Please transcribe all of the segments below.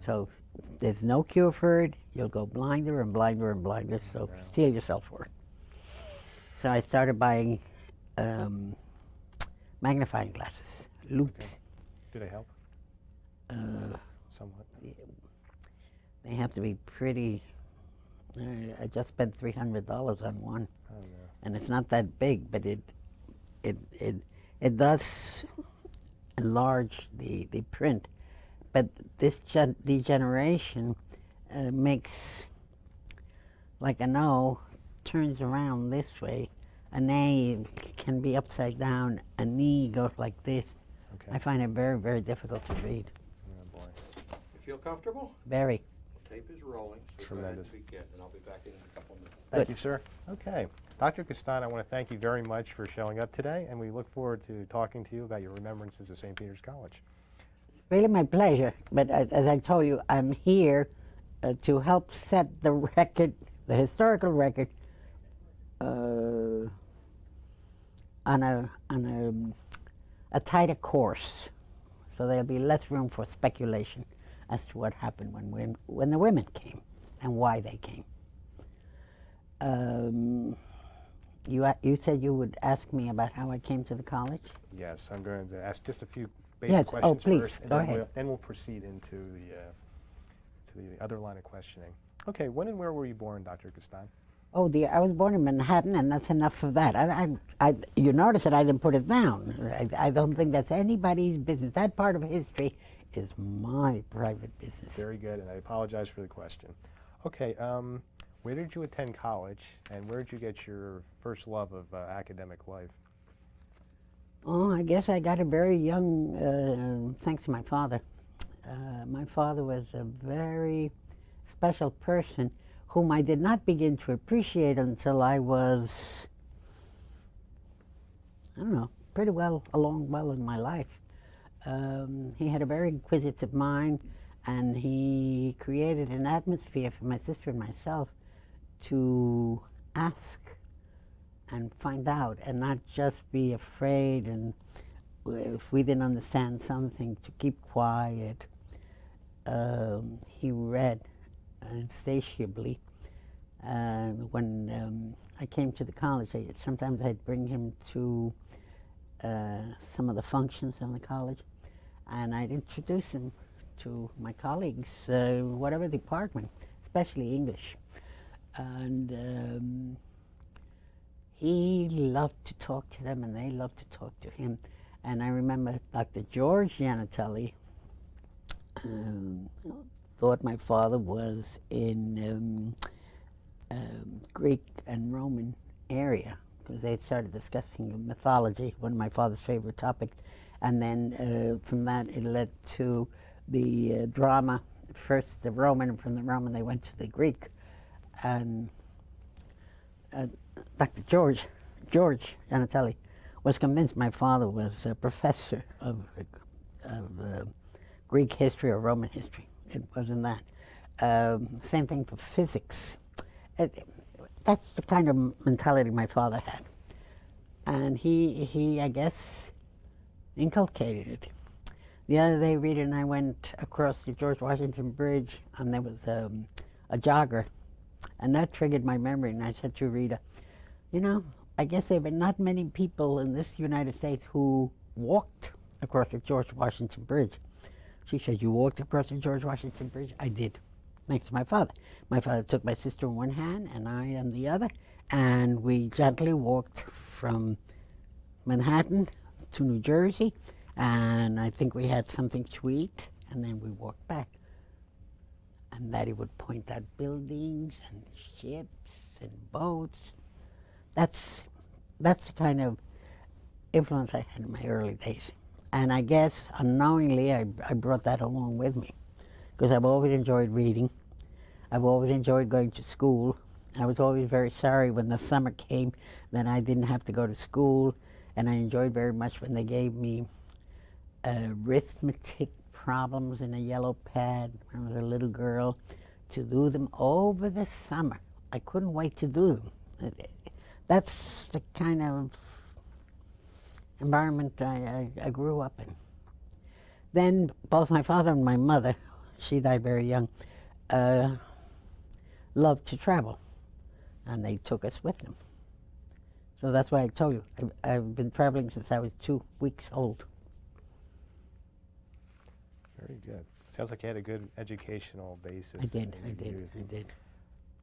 So there's no cure for it. You'll go blinder and blinder and blinder, so steel yourself for it. So I started buying magnifying glasses, loupes. Okay. Do they help? Somewhat. They have to be pretty. I just spent $300 on one, Oh, no. and it's not that big, but it does enlarge the print. But this degeneration makes, like an O turns around this way, an A can be upside down, an E goes like this. Okay. I find it very, very difficult to read. Oh, boy. You feel comfortable? Very. Tape is rolling, so Tremendous. go ahead and begin, and I'll be back in a couple of minutes. Thank you, sir. Okay. Dr. Castan, I want to thank you very much for showing up today, and we look forward to talking to you about your remembrances of St. Peter's College. Really my pleasure, but as I told you, I'm here to help set the record, the historical record, on a tighter course, so there'll be less room for speculation as to what happened when the women came and why they came. You said you would ask me about how I came to the college? Yes, I'm going to ask just a few basic questions Oh, please, first, and go then ahead. then we'll proceed into the other line of questioning. Okay, when and where were you born, Dr. Castan? Oh dear, I was born in Manhattan, and that's enough of that. You notice that I didn't put it down. I don't think that's anybody's business. That part of history is my private business. Very good, and I apologize for the question. Okay, where did you attend college, and where did you get your first love of academic life? Oh, I guess I got it very young, thanks to my father. My father was a very special person whom I did not begin to appreciate until I was, I don't know, pretty well in my life. He had a very inquisitive mind, and he created an atmosphere for my sister and myself to ask and find out, and not just be afraid, and if we didn't understand something, to keep quiet. He read insatiably. And when I came to the college, sometimes I'd bring him to some of the functions of the college, and I'd introduce him to my colleagues, whatever department, especially English. And he loved to talk to them, and they loved to talk to him. And I remember Dr. George Gianatelli thought my father was in Greek and Roman area, because they started discussing mythology, one of my father's favorite topics. And then from that it led to the drama, first the Roman, and from the Roman they went to the Greek. And Dr. George Gianatelli was convinced my father was a professor of Greek history or Roman history. It wasn't that. Same thing for physics. That's the kind of mentality my father had. And he I guess, inculcated it. The other day, Rita and I went across the George Washington Bridge, and there was a jogger. And that triggered my memory, and I said to Rita, you know, I guess there were not many people in this United States who walked across the George Washington Bridge. She said, you walked across the George Washington Bridge? I did, thanks to my father. My father took my sister in one hand and I in the other, and we gently walked from Manhattan to New Jersey, and I think we had something to eat, and then we walked back. And Daddy would point out buildings and ships and boats. That's the kind of influence I had in my early days. And I guess unknowingly I brought that along with me, because I've always enjoyed reading. I've always enjoyed going to school. I was always very sorry when the summer came that I didn't have to go to school, and I enjoyed very much when they gave me arithmetic problems in a yellow pad when I was a little girl, to do them over the summer. I couldn't wait to do them. That's the kind of environment I grew up in. Then both my father and my mother she died very young, loved to travel, and they took us with them. So that's why I told you, I've been traveling since I was 2 weeks old. Very good. Sounds like you had a good educational basis. I did.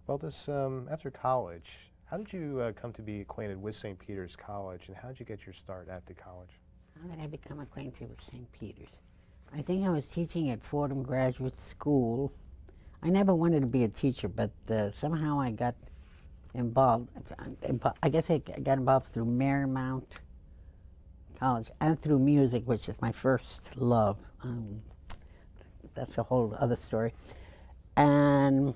Well, after college, how did you come to be acquainted with St. Peter's College, and how did you get your start at the college? How did I become acquainted with St. Peter's? I think I was teaching at Fordham Graduate School. I never wanted to be a teacher, but somehow I got involved. I guess I got involved through Marymount College and through music, which is my first love. That's a whole other story. And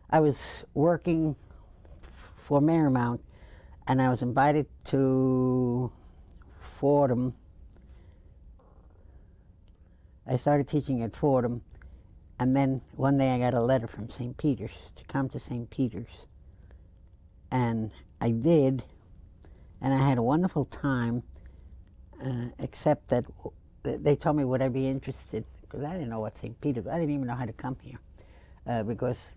I was working for Marymount, and I was invited to Fordham. I started teaching at Fordham, and then one day I got a letter from St. Peter's to come to St. Peter's. And I did, and I had a wonderful time, except that they told me would I be interested, because I didn't know what St. Peter's was. I didn't even know how to come here, because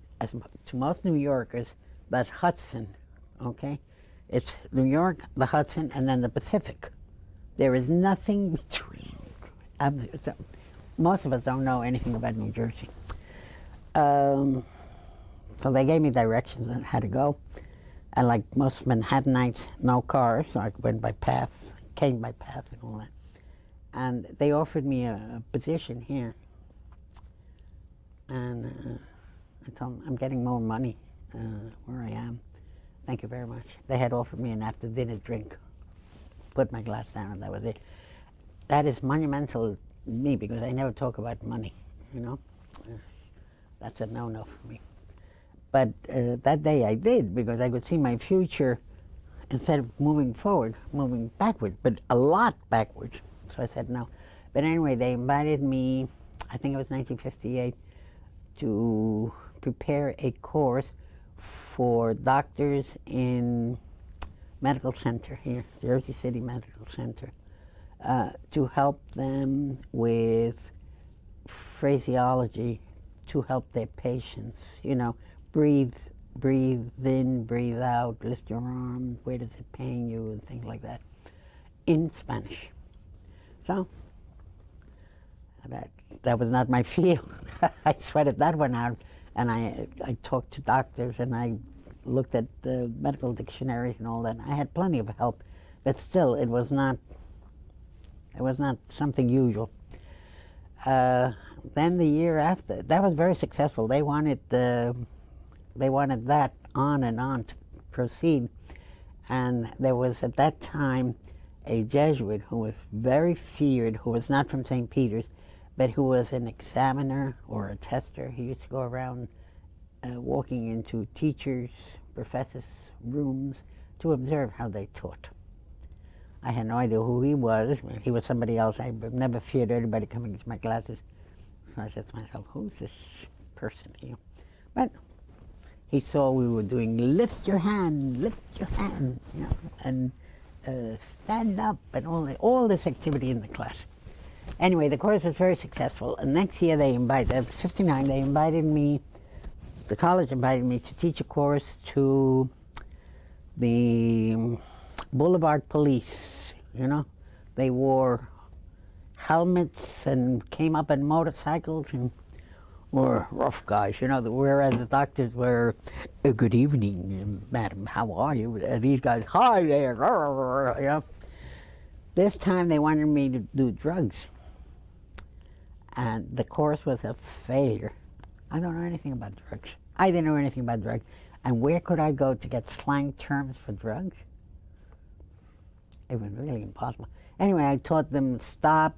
to most New Yorkers, that Hudson, okay? It's New York, the Hudson, and then the Pacific. There is nothing between. Most of us don't know anything about New Jersey. So they gave me directions on how to go. And like most Manhattanites, no cars, so I went by path, came by path and all that. And they offered me a position here. And I told them, I'm getting more money where I am. Thank you very much. They had offered me an after-dinner drink. Put my glass down, and that was it. That is monumental to me, because I never talk about money, you know? That's a no-no for me. But that day I did, because I could see my future, instead of moving forward, moving backwards, but a lot backwards. So I said no. But anyway, they invited me, I think it was 1958, to prepare a course for doctors in medical center here, Jersey City Medical Center, to help them with phraseology, to help their patients, you know, breathe in, breathe out, lift your arm, where does it pain you, and things like that, in Spanish. So, that was not my field. I sweated that one out, and I talked to doctors, and I looked at the medical dictionaries and all that. I had plenty of help, but still, it was not something usual. Then the year after, that was very successful. They wanted that on and on to proceed, and there was at that time a Jesuit who was very feared, who was not from St. Peter's, but who was an examiner or a tester. He used to go around walking into teachers, professors' rooms to observe how they taught. I had no idea who he was. He was somebody else. I never feared anybody coming into my classes. So I said to myself, who's this person here? But he saw we were doing lift your hand, you know, and stand up, and all this activity in the class. Anyway, the course was very successful, and next year they invited, 59, they invited me, the college invited me to teach a course to the Boulevard Police, you know. They wore helmets and came up in motorcycles and were rough guys, you know, whereas the doctors were, good evening, madam, how are you? These guys, hi there, you know. This time they wanted me to do drugs. And the course was a failure. I don't know anything about drugs. I didn't know anything about drugs. And where could I go to get slang terms for drugs? It was really impossible. Anyway, I taught them stop,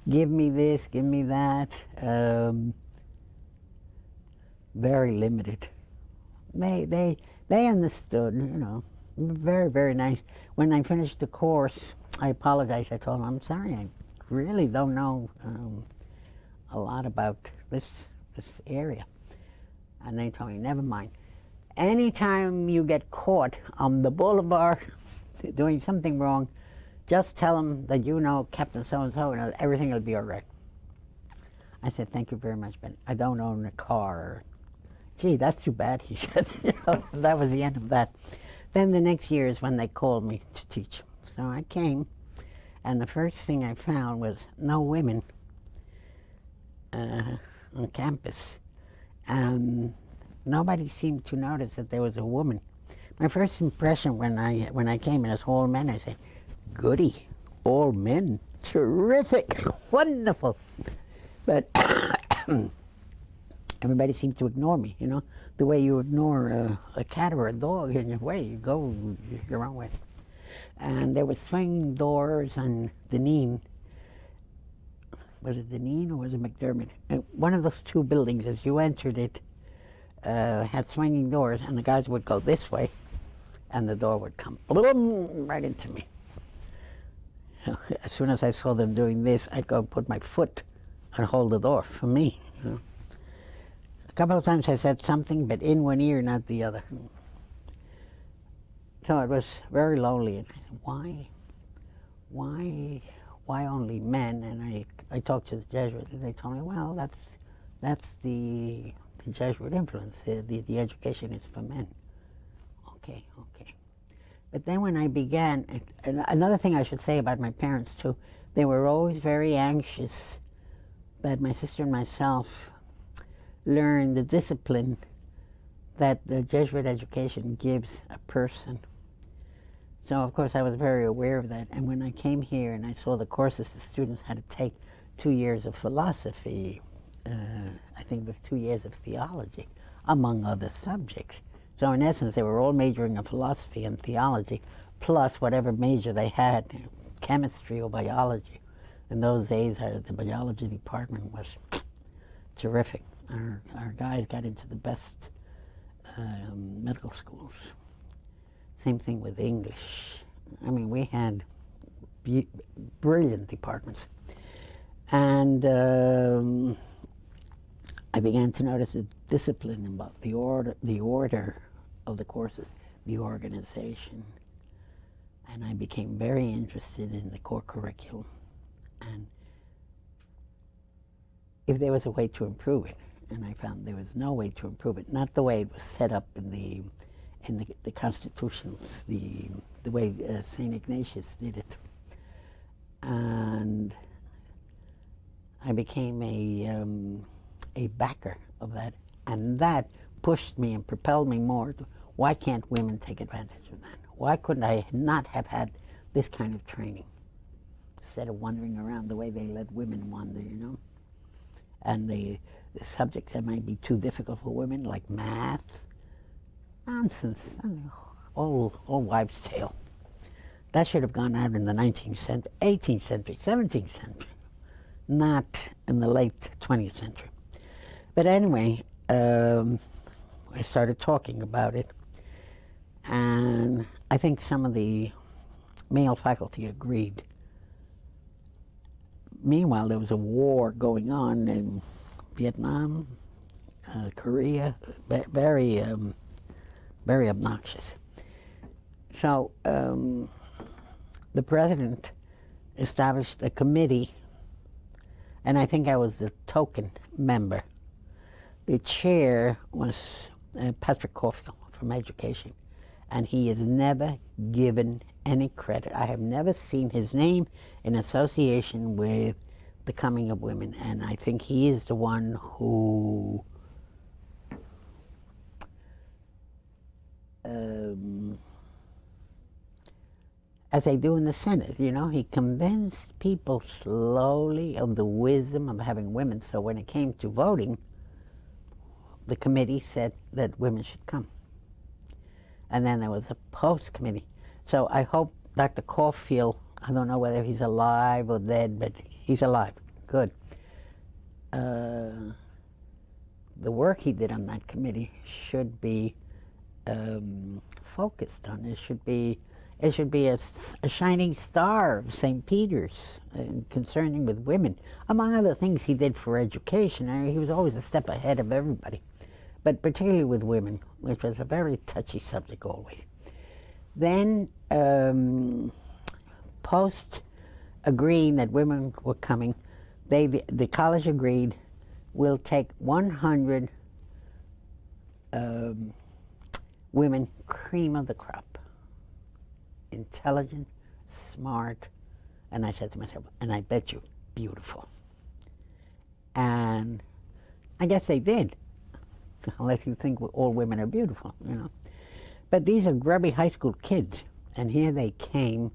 give me this, give me that. Very limited. They understood, you know, very, very nice. When I finished the course, I apologized. I told them, I'm sorry, I really don't know a lot about this area. And they told me, never mind. Anytime you get caught on the boulevard doing something wrong, just tell them that you know Captain so-and-so and everything will be all right. I said, thank you very much, but I don't own a car. Gee, that's too bad, he said. That was the end of that. Then the next year is when they called me to teach. So I came, and the first thing I found was no women on campus. Nobody seemed to notice that there was a woman. My first impression when I came in as all men, I said, goody, all men, terrific, wonderful. But everybody seemed to ignore me, you know, the way you ignore a cat or a dog, and away you go your own way. And there were swinging doors on Deneen. Was it Deneen or was it McDermott? One of those two buildings, as you entered it, had swinging doors, and the guys would go this way, and the door would come boom, right into me. As soon as I saw them doing this, I'd go and put my foot and hold the door for me. You know? A couple of times I said something, but in one ear, not the other. So it was very lonely, and I said, why only men? And I talked to the Jesuits, and they told me, well, that's the Jesuit influence. The education is for men. Okay. But then when I began, and another thing I should say about my parents too, they were always very anxious that my sister and myself learn the discipline that the Jesuit education gives a person. So of course I was very aware of that, and when I came here and I saw the courses the students had to take, 2 years of philosophy, I think it was 2 years of theology, among other subjects. So in essence, they were all majoring in philosophy and theology, plus whatever major they had, chemistry or biology. In those days, the biology department was terrific. Our guys got into the best medical schools. Same thing with English. I mean, we had brilliant departments. And I began to notice the discipline about the order of the courses, the organization. And I became very interested in the core curriculum. And if there was a way to improve it, and I found there was no way to improve it, not the way it was set up in the constitutions, the way St. Ignatius did it. And I became a backer of that, and that pushed me and propelled me more to, why can't women take advantage of that? Why couldn't I not have had this kind of training instead of wandering around the way they let women wander, you know? And the subjects that might be too difficult for women, like math, nonsense, old wives' tale. That should have gone out in the 19th century, 18th century, 17th century, not in the late 20th century. But anyway, I started talking about it, and I think some of the male faculty agreed. Meanwhile, there was a war going on in Vietnam, Korea, very obnoxious. So the president established a committee, and I think I was the token member. The chair was Patrick Caulfield from Education, and he is never given any credit. I have never seen his name in association with the coming of women, and I think he is the one who as they do in the Senate, you know, he convinced people slowly of the wisdom of having women. So when it came to voting, the committee said that women should come. And then there was a post committee. So I hope Dr. Caulfield, I don't know whether he's alive or dead, but he's alive. Good. The work he did on that committee should be focused on. It should be a shining star of St. Peter's concerning with women. Among other things he did for education, he was always a step ahead of everybody, but particularly with women, which was a very touchy subject always. Then, post agreeing that women were coming, the college agreed we'll take 100 women, cream of the crop, intelligent, smart, and I said to myself, and I bet you beautiful. And I guess they did, unless you think all women are beautiful, you know. But these are grubby high school kids, and here they came,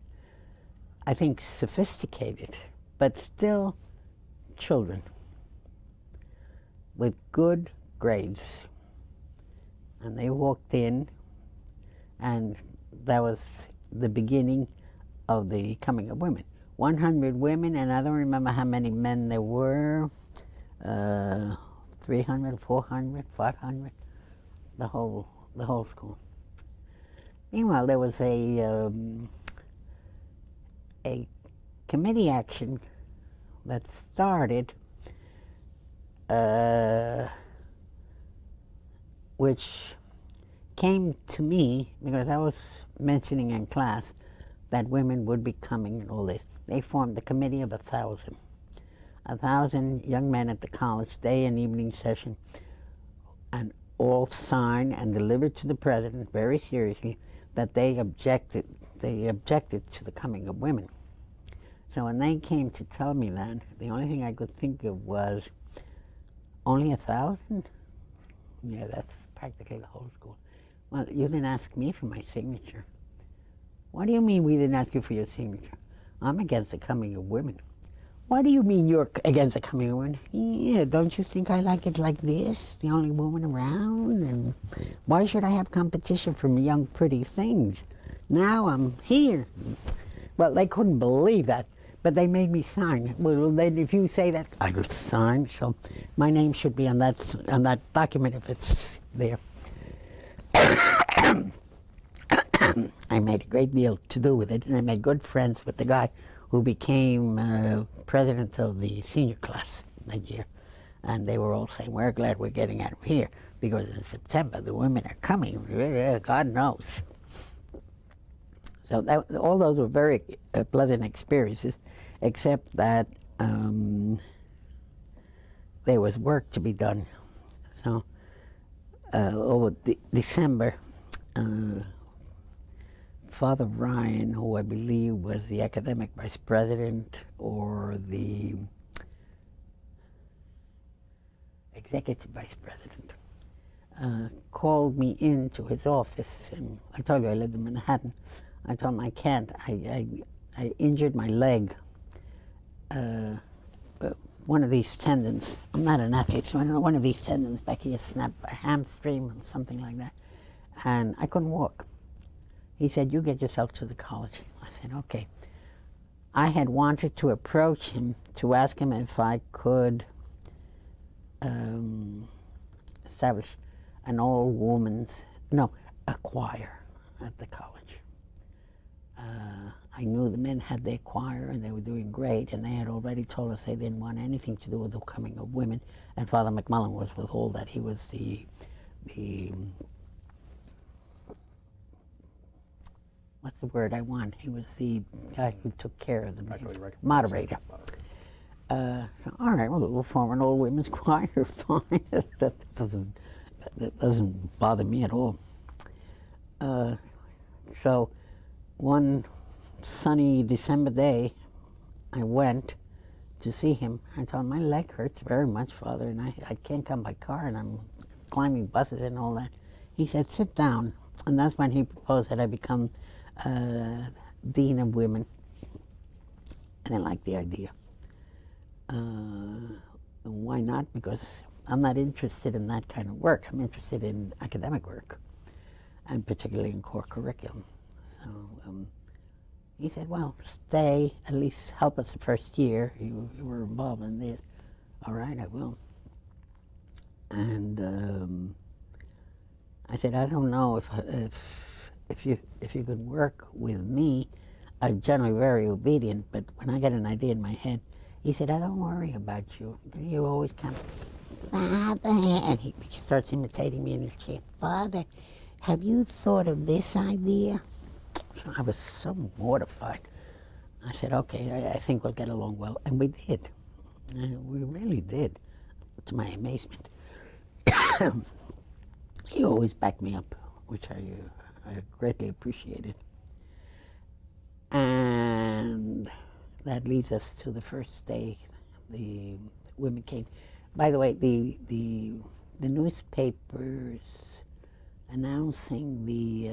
I think sophisticated, but still children with good grades. And they walked in, and that was the beginning of the coming of women. 100 women, and I don't remember how many men there were, 300, 400, 500, the whole school. Meanwhile, there was a committee action that started, which came to me because I was mentioning in class that women would be coming and all this. They formed the committee of 1,000. 1,000 young men at the college, day and evening session, and all signed and delivered to the president very seriously that they objected to the coming of women. So when they came to tell me that, the only thing I could think of was, only 1,000? Yeah, that's practically the whole school. Well, you didn't ask me for my signature. What do you mean we didn't ask you for your signature? I'm against the coming of women. What do you mean you're against the coming of women? Yeah, don't you think I like it like this, the only woman around? And why should I have competition from young, pretty things? Now I'm here. Well, they couldn't believe that, but they made me sign. Well, then if you say that, I will sign. So my name should be on that document if it's there. I made a great deal to do with it, and I made good friends with the guy who became president of the senior class that year. And they were all saying, we're glad we're getting out of here, because in September the women are coming, God knows. So all those were very pleasant experiences, except that there was work to be done. So over December, Father Ryan, who I believe was the academic vice president or the executive vice president, called me into his office, and I told you I lived in Manhattan. I told him I can't. I injured my leg. One of these tendons. I'm not an athlete, so I don't know. One of these tendons back here snapped, a hamstring or something like that, and I couldn't walk. He said, you get yourself to the college. I said, okay. I had wanted to approach him to ask him if I could establish an a choir at the college. I knew the men had their choir and they were doing great, and they had already told us they didn't want anything to do with the coming of women, and Father McMullen was with all that. He was the what's the word I want? He was the guy who took care of the moderator. So, all right, well, we'll form an old women's choir. Fine. that doesn't bother me at all. So one sunny December day, I went to see him. I told him, my leg hurts very much, Father, and I can't come by car, and I'm climbing buses and all that. He said, sit down. And that's when he proposed that I become Dean of Women. And I liked the idea. Why not? Because I'm not interested in that kind of work. I'm interested in academic work, and particularly in core curriculum. So he said, well, stay, at least help us the first year. You were involved in this. All right, I will. And I said, I don't know if you could work with me. I'm generally very obedient, but when I get an idea in my head, he said, I don't worry about you. You always come, Father, and he starts imitating me in his chair. Father, have you thought of this idea? So I was so mortified. I said, okay, I think we'll get along well. And we did. We really did. to my amazement, he always backed me up, which I greatly appreciated. And that leads us to the first day the women came. By the way, the newspapers announcing the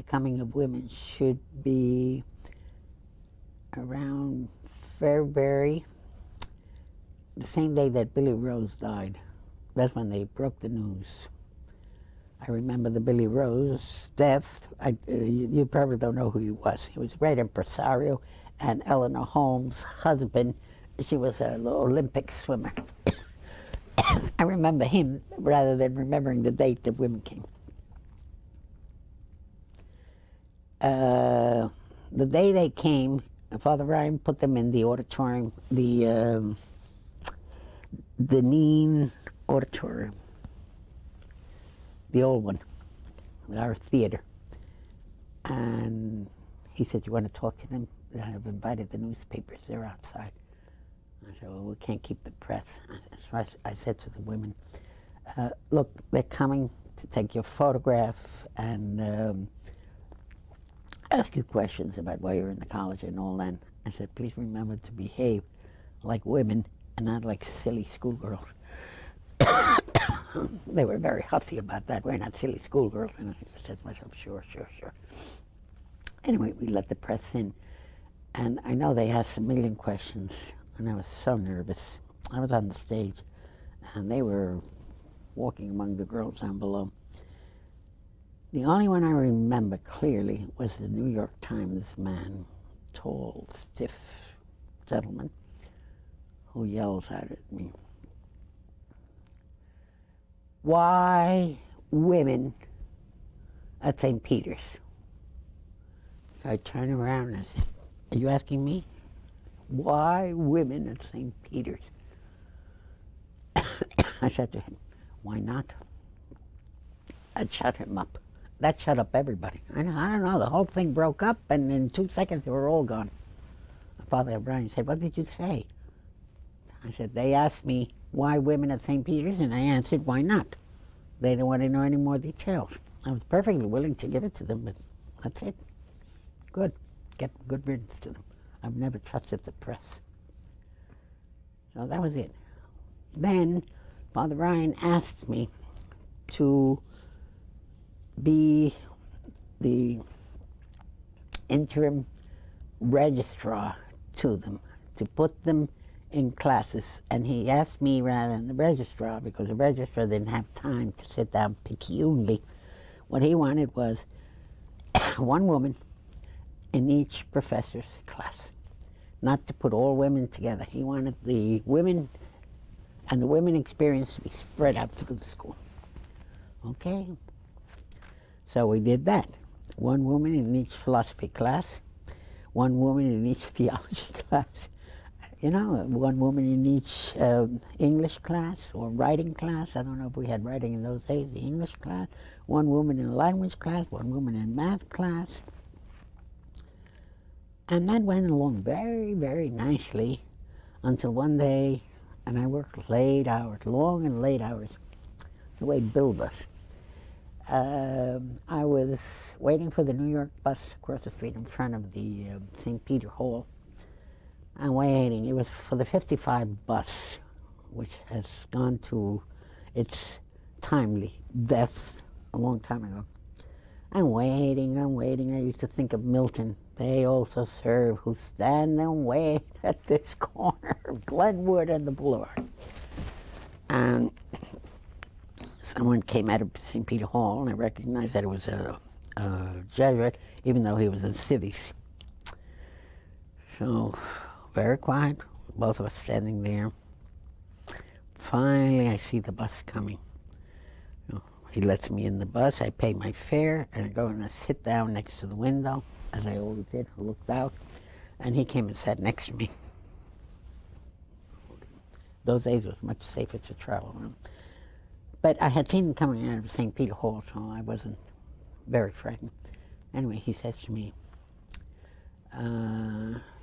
coming of women should be around February, the same day that Billy Rose died. That's when they broke the news. I remember the Billy Rose death. You probably don't know who he was. He was a great impresario, and Eleanor Holmes' husband, she was an Olympic swimmer. I remember him rather than remembering the date that women came. The day they came, Father Ryan put them in the auditorium, the Neen Auditorium, the old one, our theater. And he said, "You want to talk to them? I've invited the newspapers, they're outside." I said, "Well, we can't keep the press." So I said to the women, "Look, they're coming to take your photograph and ask you questions about why you're in the college and all that." I said, "Please remember to behave like women and not like silly schoolgirls." They were very huffy about that. "We're not silly schoolgirls." And I said to myself, sure. Anyway, we let the press in. And I know they asked a million questions, and I was so nervous. I was on the stage, and they were walking among the girls down below. The only one I remember clearly was the New York Times man, tall, stiff gentleman, who yells out at me, "Why women at St. Peter's?" So I turned around and I said, "Are you asking me? Why women at St. Peter's?" I said to him, "Why not?" That shut him up. That shut up everybody. I don't know, the whole thing broke up, and in 2 seconds they were all gone. Father O'Brien said, "What did you say?" I said, "They asked me why women at St. Peter's, and I answered, why not? They didn't want to know any more details." I was perfectly willing to give it to them, but that's it. Good. Get good riddance to them. I've never trusted the press. So that was it. Then Father Ryan asked me to be the interim registrar to them, to put them in classes. And he asked me rather than the registrar, because the registrar didn't have time to sit down picayunely. What he wanted was one woman in each professor's class, not to put all women together. He wanted the women and the women experience to be spread out through the school. Okay? So we did that. One woman in each philosophy class, one woman in each theology class, one woman in each English class or writing class. I don't know if we had writing in those days, the English class, one woman in language class, one woman in math class. And that went along very, very nicely until one day, and I worked late hours, long and late hours, the way Bill does. I was waiting for the New York bus across the street in front of the St. Peter Hall. I'm waiting. It was for the 55 bus, which has gone to its timely death a long time ago. I'm waiting. I used to think of Milton. They also serve who stand and wait at this corner of Glenwood and the Boulevard. And someone came out of St. Peter Hall, and I recognized that it was a Jesuit, even though he was in cities. So, very quiet, both of us standing there. Finally, I see the bus coming. He lets me in the bus, I pay my fare, and I go and I sit down next to the window, as I always did. I looked out, and he came and sat next to me. Those days it was much safer to travel around. But I had seen him coming out of St. Peter Hall, so I wasn't very frightened. Anyway, he says to me,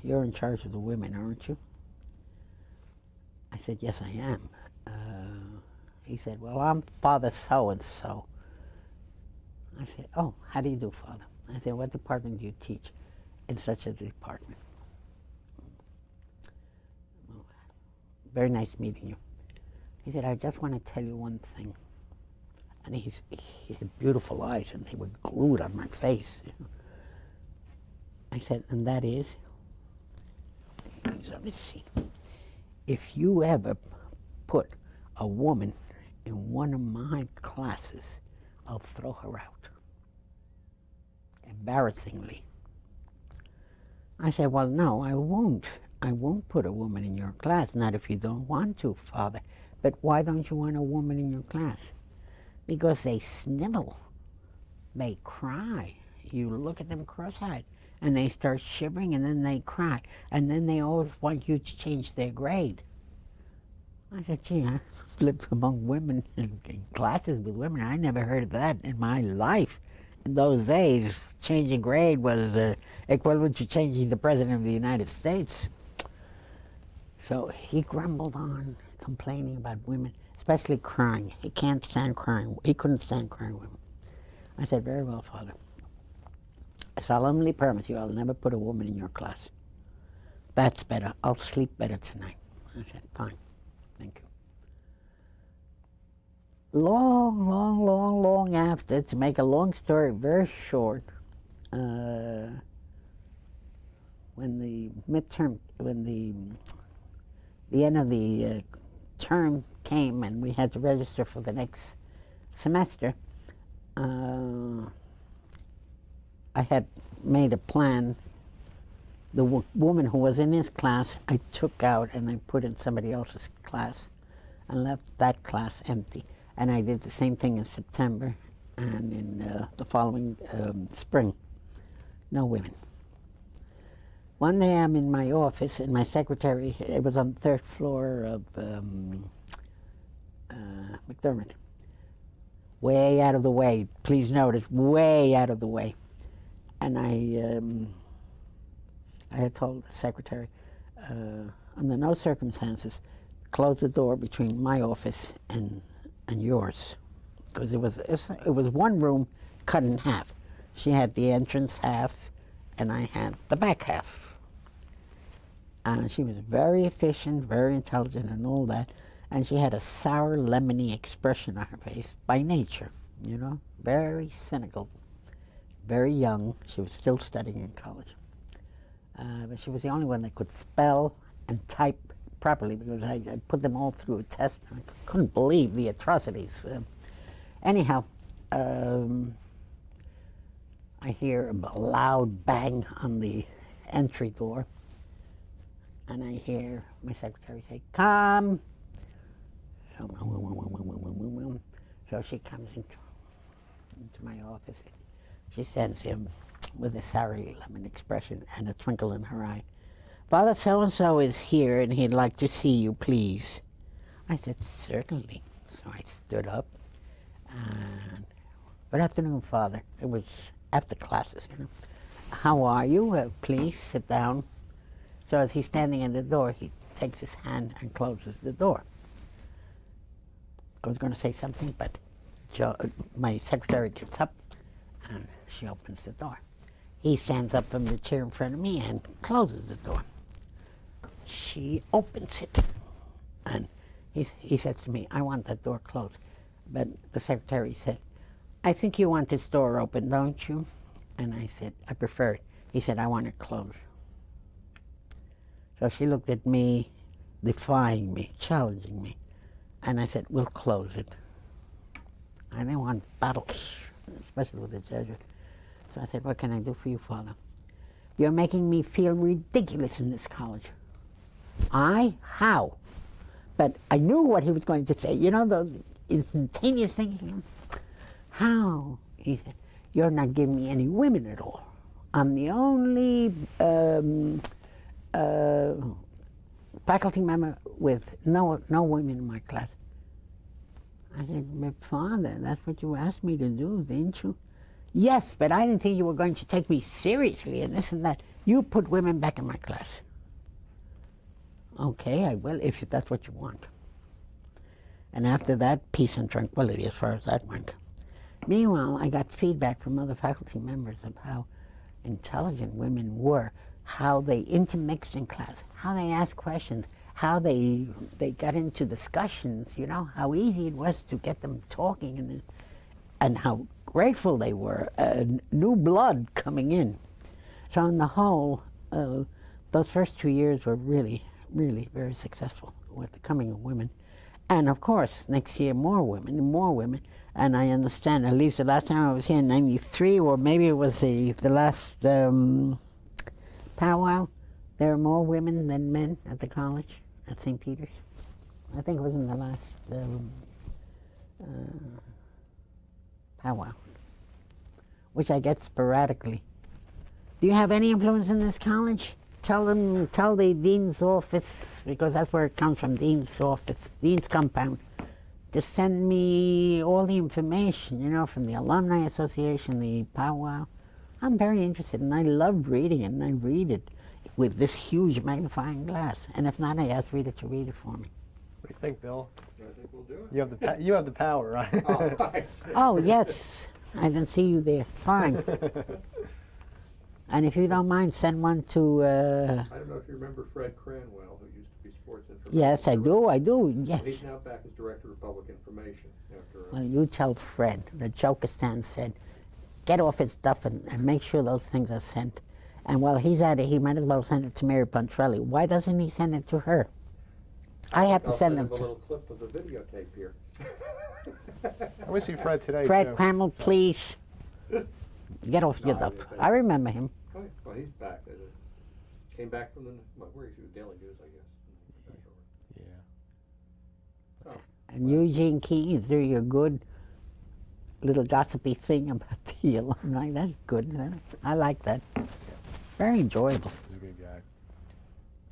"You're in charge of the women, aren't you?" I said, yes, I am. He said, well, I'm Father so-and-so. I said, oh, how do you do, Father? I said, what department do you teach? In such a department. Very nice meeting you. He said, I just want to tell you one thing. And he had beautiful eyes, and they were glued on my face. I said, and that is, let me see, if you ever put a woman in one of my classes, I'll throw her out. Embarrassingly. I said, well, no, I won't. I won't put a woman in your class, not if you don't want to, Father. But why don't you want a woman in your class? Because they snivel. They cry. You look at them cross-eyed, and they start shivering, and then they cry. And then they always want you to change their grade. I said, gee, I lived among women in classes with women. I never heard of that in my life. In those days, changing grade was equivalent to changing the President of the United States. So he grumbled on, complaining about women, especially crying. He can't stand crying. He couldn't stand crying women. I said, very well, Father. I solemnly promise you I'll never put a woman in your class. That's better. I'll sleep better tonight. I said, fine. Thank you. Long after, to make a long story very short, when the end of the term came and we had to register for the next semester, I had made a plan. The woman who was in his class, I took out and I put in somebody else's class and left that class empty. And I did the same thing in September and in the following spring. No women. One day I'm in my office and my secretary, it was on the third floor of McDermott. Way out of the way, please notice, way out of the way. And I had told the secretary, under no circumstances, close the door between my office and yours. Because it was one room cut in half. She had the entrance half, and I had the back half. She was very efficient, very intelligent, and all that. And she had a sour, lemony expression on her face by nature, you know, very cynical, very young. She was still studying in college. But she was the only one that could spell and type properly, because I put them all through a test. I couldn't believe the atrocities. Anyhow, I hear a loud bang on the entry door, and I hear my secretary say, come. So she comes into my office. She sends him with a sour lemon expression and a twinkle in her eye. Father so-and-so is here and he'd like to see you, please. I said, certainly. So I stood up and, good afternoon, Father. It was after classes, you know. How are you? Please sit down. So as he's standing in the door, he takes his hand and closes the door. I was going to say something, but my secretary gets up and she opens the door. He stands up from the chair in front of me and closes the door. She opens it, and he says to me, I want that door closed. But the secretary said, I think you want this door open, don't you? And I said, I prefer it. He said, I want it closed. So she looked at me, defying me, challenging me. And I said, we'll close it. I didn't want battles, especially with the Jesuits. So I said, what can I do for you, Father? You're making me feel ridiculous in this college. I? How? But I knew what he was going to say. You know, the instantaneous thing. How? He said, you're not giving me any women at all. I'm the only faculty member with no women in my class. I said, but Father, that's what you asked me to do, didn't you? Yes, but I didn't think you were going to take me seriously and this and that. You put women back in my class. Okay, I will, if that's what you want. And after that, peace and tranquility as far as that went. Meanwhile, I got feedback from other faculty members of how intelligent women were, how they intermixed in class, how they asked questions, how they got into discussions, you know, how easy it was to get them talking, and how grateful they were, new blood coming in. So on the whole, those first 2 years were really, really very successful with the coming of women. And of course, next year more women and more women. And I understand, at least the last time I was here in '93, or maybe it was the last powwow, there are more women than men at the college at St. Peter's. I think it was in the last powwow, which I get sporadically. Do you have any influence in this college? Tell the dean's office, because that's where it comes from, dean's office, dean's compound, to send me all the information, you know, from the Alumni Association, the powwow. I'm very interested, and I love reading it, and I read it with this huge magnifying glass. And if not, I ask Rita to read it for me. What do you think, Bill? I think we'll do it. You have the power, right? Oh, I see. Oh, yes. I didn't see you there. Fine. And if you don't mind, send one to... I don't know if you remember Fred Cranwell, who used to be sports information. Yes, I do, yes. He's now back as Director of Public Information after... Well, you tell Fred that Joe Castan said, get off his stuff and make sure those things are sent. And while he's at it, he might as well send it to Mary Pontrelli. Why doesn't he send it to her? I have to send them him a to... little clip of the videotape here. I wish see Fred today, Fred too. Crammel, please. Get off your stuff. I remember him. Oh, yeah. Well, he's back. Came back from the... Well, where is he? The Daily News, I guess. Yeah. Oh. And Eugene King is doing a good little gossipy thing about the alumni. That's good. I like that. Very enjoyable. He's a good guy.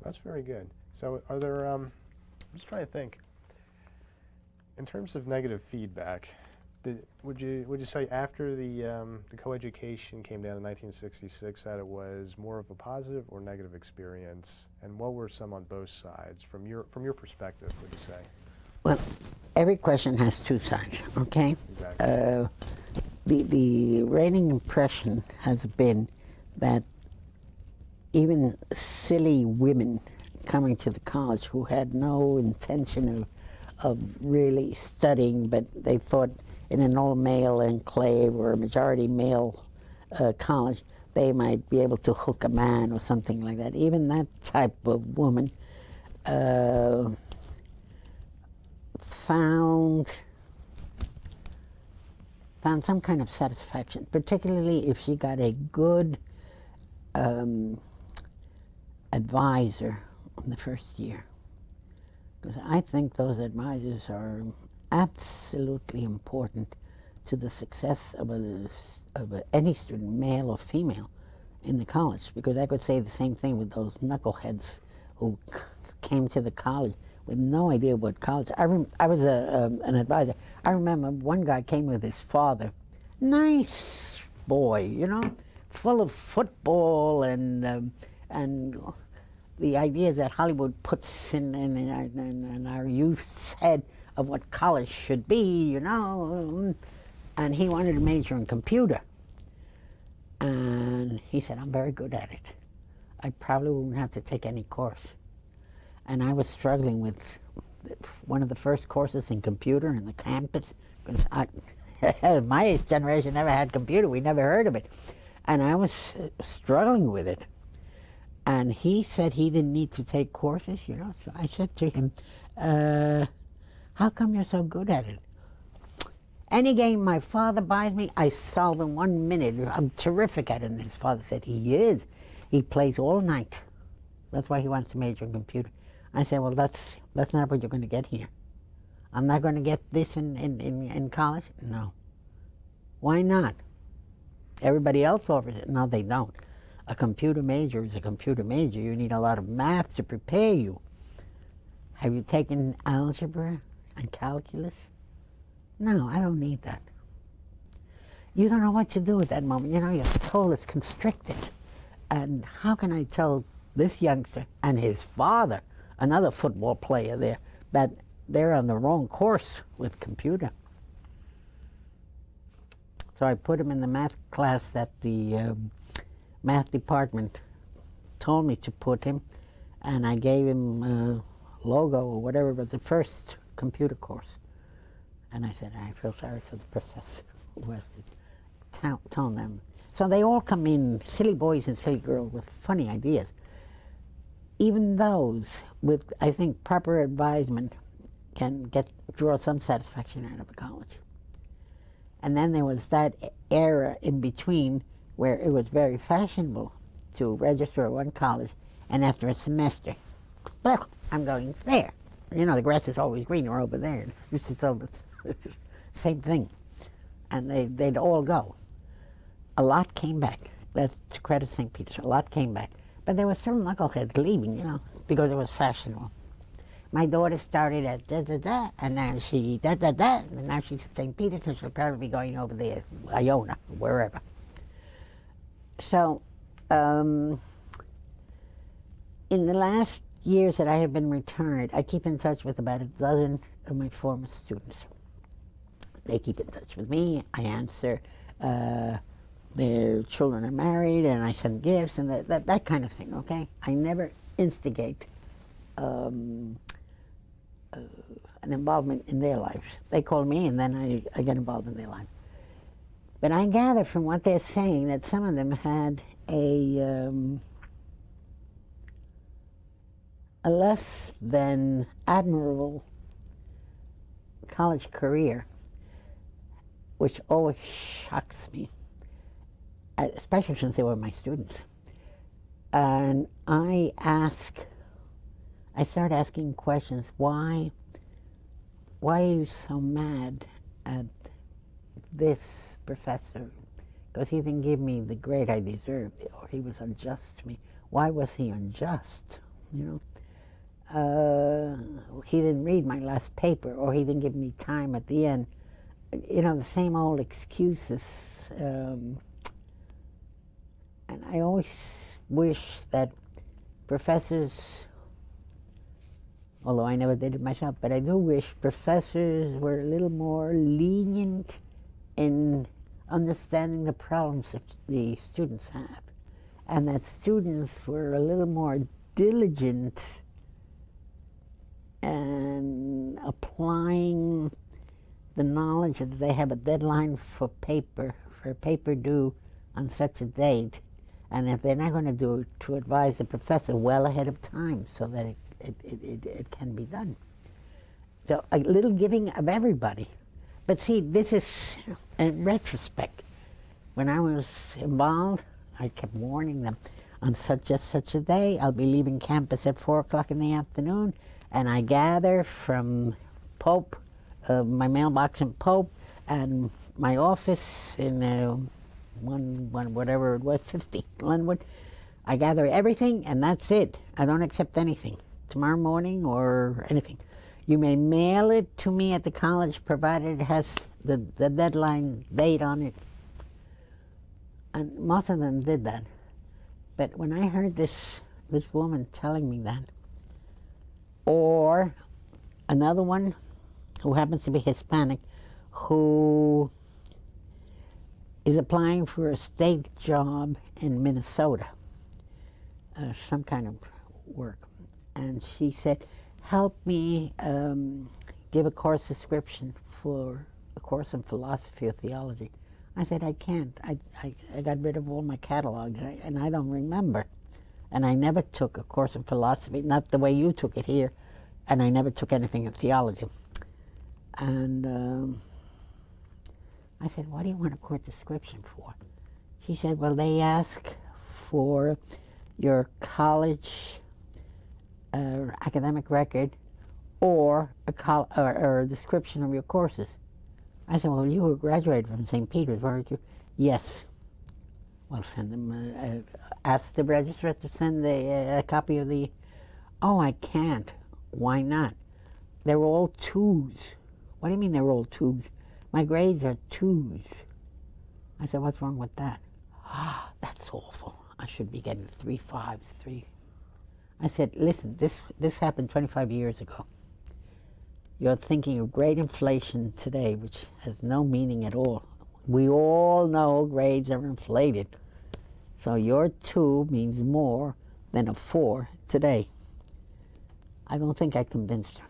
That's very good. So are there, I'm just trying to think, in terms of negative feedback, would you say after the coeducation came down in 1966 that it was more of a positive or negative experience, and what were some on both sides from your perspective, would you say? Well, every question has two sides, okay? Exactly. The reigning impression has been that even silly women coming to the college who had no intention of really studying, but they thought in an all-male enclave or a majority male college, they might be able to hook a man or something like that. Even that type of woman found some kind of satisfaction, particularly if she got a good advisor in the first year. Because I think those advisors are absolutely important to the success of any student, male or female, in the college. Because I could say the same thing with those knuckleheads who came to the college with no idea what college. I was an advisor. I remember one guy came with his father, nice boy, you know, full of football and the ideas that Hollywood puts in our youth's head of what college should be, you know. And he wanted to major in computer. And he said, I'm very good at it. I probably won't have to take any course. And I was struggling with one of the first courses in computer in the campus. My generation never had computer. We never heard of it. And I was struggling with it. And he said he didn't need to take courses, you know. So I said to him, how come you're so good at it? Any game my father buys me, I solve in 1 minute. I'm terrific at it. And his father said, he is. He plays all night. That's why he wants to major in computer. I said, well, that's not what you're going to get here. I'm not going to get this in college? No. Why not? Everybody else offers it. No, they don't. A computer major is a computer major. You need a lot of math to prepare you. Have you taken algebra and calculus? No, I don't need that. You don't know what to do at that moment. You know, your soul is constricted. And how can I tell this youngster and his father, another football player there, that they're on the wrong course with computer. So I put him in the math class that the math department told me to put him, and I gave him logo or whatever, but the first computer course. And I said, I feel sorry for the professor who has to tell them. So they all come in, silly boys and silly girls, with funny ideas. Even those with, I think, proper advisement can draw some satisfaction out of a college. And then there was that era in between where it was very fashionable to register at one college, and after a semester, well, I'm going there. You know, the grass is always greener over there. This is always same thing. And they'd all go. A lot came back. That's to credit St. Peter's. A lot came back. But there were still knuckleheads leaving, you know, because it was fashionable. My daughter started at da-da-da, and now she da-da-da, and now she's at St. Peter's, and she'll probably be going over there, Iona, wherever. So, in the last years that I have been retired, I keep in touch with about a dozen of my former students. They keep in touch with me. I answer. Their children are married, and I send gifts, and that kind of thing, okay? I never instigate an involvement in their lives. They call me, and then I get involved in their life. But I gather from what they're saying that some of them had a less than admirable college career, which always shocks me, especially since they were my students. And I start asking questions. Why are you so mad at this professor? Because he didn't give me the grade I deserved, or he was unjust to me. Why was he unjust? You know, he didn't read my last paper, or he didn't give me time at the end. You know, the same old excuses. And I always wish that professors, although I never did it myself, but I do wish professors were a little more lenient in understanding the problems that the students have, and that students were a little more diligent in applying the knowledge that they have a deadline for a paper due on such a date, and if they're not going to do it, to advise the professor well ahead of time so that it can be done. So a little giving of everybody. But see, this is in retrospect. When I was involved, I kept warning them, on such a day, I'll be leaving campus at 4 o'clock in the afternoon, and I gather from Pope, my mailbox in Pope, and my office in whatever it was, 50 Linwood. I gather everything, and that's it. I don't accept anything, tomorrow morning or anything. You may mail it to me at the college, provided it has the deadline date on it. And most of them did that. But when I heard this woman telling me that, or another one who happens to be Hispanic, who is applying for a state job in Minnesota, some kind of work, and she said, help me give a course description for a course in philosophy or theology. I said, I can't. I got rid of all my catalogs, and I don't remember. And I never took a course in philosophy, not the way you took it here, and I never took anything in theology. And I said, what do you want a course description for? She said, well, they ask for your college academic record or a description of your courses. I said, well, you were graduated from St. Peter's, weren't you? Yes. Well, send them, ask the registrar to send a copy of the, oh, I can't. Why not? They're all twos. What do you mean they're all twos? My grades are twos. I said, what's wrong with that? Ah, that's awful. I should be getting 3 5s, 3. I said, listen, this happened 25 years ago. You're thinking of grade inflation today, which has no meaning at all. We all know grades are inflated. So your 2 means more than a 4 today. I don't think I convinced her.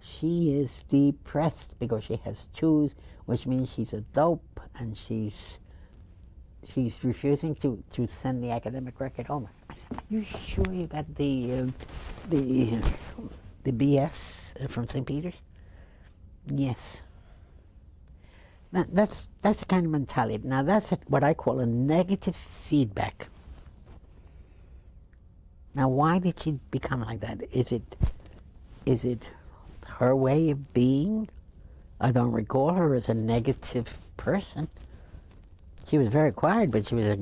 She is depressed because she has 2s, which means she's a dope, and she's refusing to send the academic record home. I said, are you sure you got the BS from St. Peter's? Yes. Now, that's the kind of mentality. Now that's what I call a negative feedback. Now why did she become like that? Is it her way of being? I don't recall her as a negative person. She was very quiet, but she was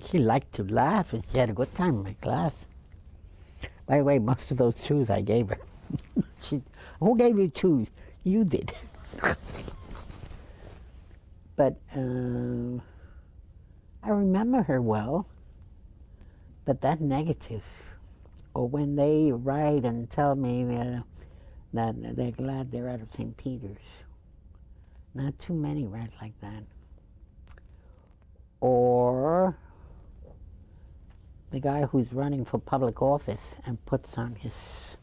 she liked to laugh, and she had a good time in my class. By the way, most of those 2s I gave her. Who gave you 2s? You did. But I remember her well. But that negative, or when they write and tell me that they're glad they're out of St. Peter's. Not too many write like that. Or the guy who's running for public office and puts on his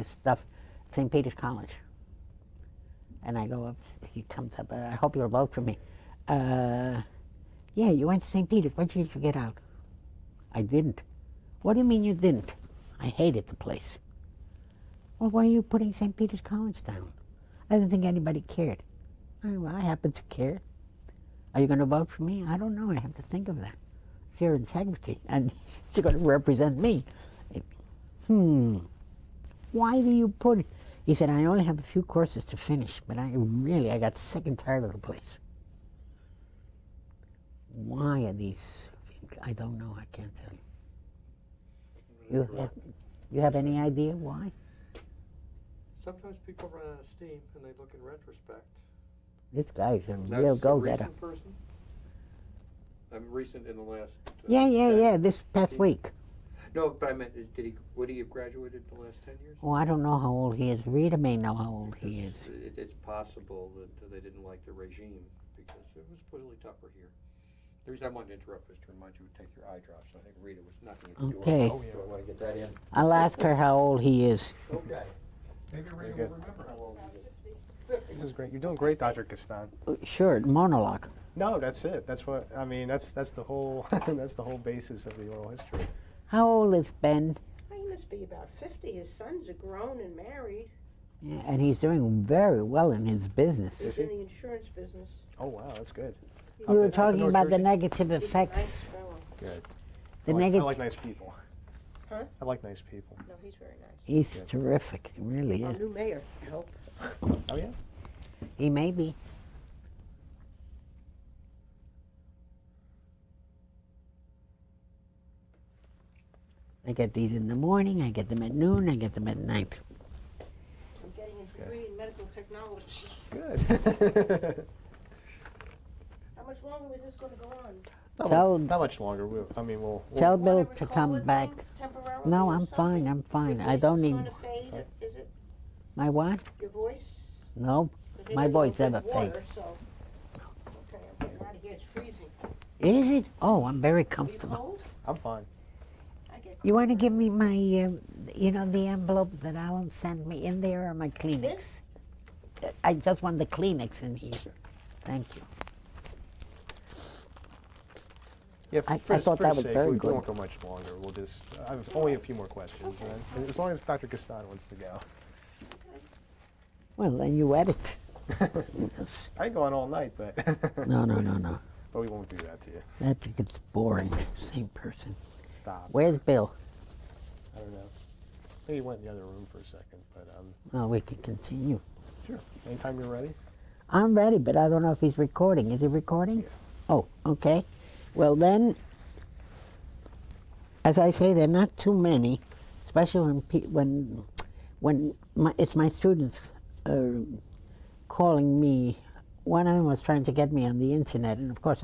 stuff at St. Peter's College. And I go up, he comes up, I hope you'll vote for me. Yeah, you went to St. Peter's, why did you get out? I didn't. What do you mean you didn't? I hated the place. Well, why are you putting St. Peter's College down? I didn't think anybody cared. Well, I happen to care. Are you going to vote for me? I don't know, I have to think of that. It's your integrity, and you're going to represent me. Why do you put it? He said, I only have a few courses to finish, but I got sick and tired of the place. Why are these? I don't know. I can't tell you. You have any idea why? Sometimes people run out of steam and they look in retrospect. This guy's a Now, real is this a go-getter. recent person? I'm recent in the last. Yeah. This past week. No, but I meant, would he have graduated the last 10 years? Oh, I don't know how old he is. Rita may know how old he is. It's possible that they didn't like the regime because it was supposedly tougher here. The reason I wanted to interrupt was to remind you to take your eye drops. I think Rita was knocking at the door. Okay. Oh, yeah. So I want to get that in. I'll ask her how old he is. Okay. Maybe Rita will remember how old he is. This is great. You're doing great, Dr. Castan. Sure, monologue. No, that's it. That's what I mean. That's the whole that's the whole basis of the oral history. How old is Ben? He must be about 50. His sons are grown and married. Yeah, and he's doing very well in his business. Is He's he? in the insurance business. Oh wow, that's good. We were Up in talking North about the Jersey? negative He's a nice effects. fellow. Good. The I negative. like nice people. Huh? I like nice people. No, he's very nice. He's terrific. He really Our is. new mayor, I hope. Oh yeah. He may be. I get these in the morning, I get them at noon, I get them at night. I'm getting a degree in medical technology. Good. How much longer is this going to go on? Not much longer. We'll Tell Bill Wanna to recall come it back. some temporarily No, or I'm fine, something? I'm fine. Your I voice don't is need gonna fade, is it? my what? Your voice? No, 'Cause you my know you voice don't never drink water, fades. so. Okay, I'm getting out of here. It's freezing. Is it? Oh, I'm very Are you comfortable. cold? I'm fine. I get You want to give me my, the envelope that Alan sent me in there, or my Kleenex? This? I just want the Kleenex in here. Thank you. Yeah, I for thought that was sake, very we good. won't go much longer. We'll just. I have only a few more questions, and as long as Dr. Castan wants to go. Well, then you edit. Yes. I can go on all night, but No. but we won't do that to you. That gets boring. Same person. Stop. Where's Bill? I don't know. I think he went in the other room for a second, but Oh, we can continue. sure. Anytime you're ready. I'm ready, but I don't know if he's recording. Is he recording? Yeah. Oh, okay. Well then, as I say, there are not too many, especially when it's my students calling me. One of them was trying to get me on the internet, and of course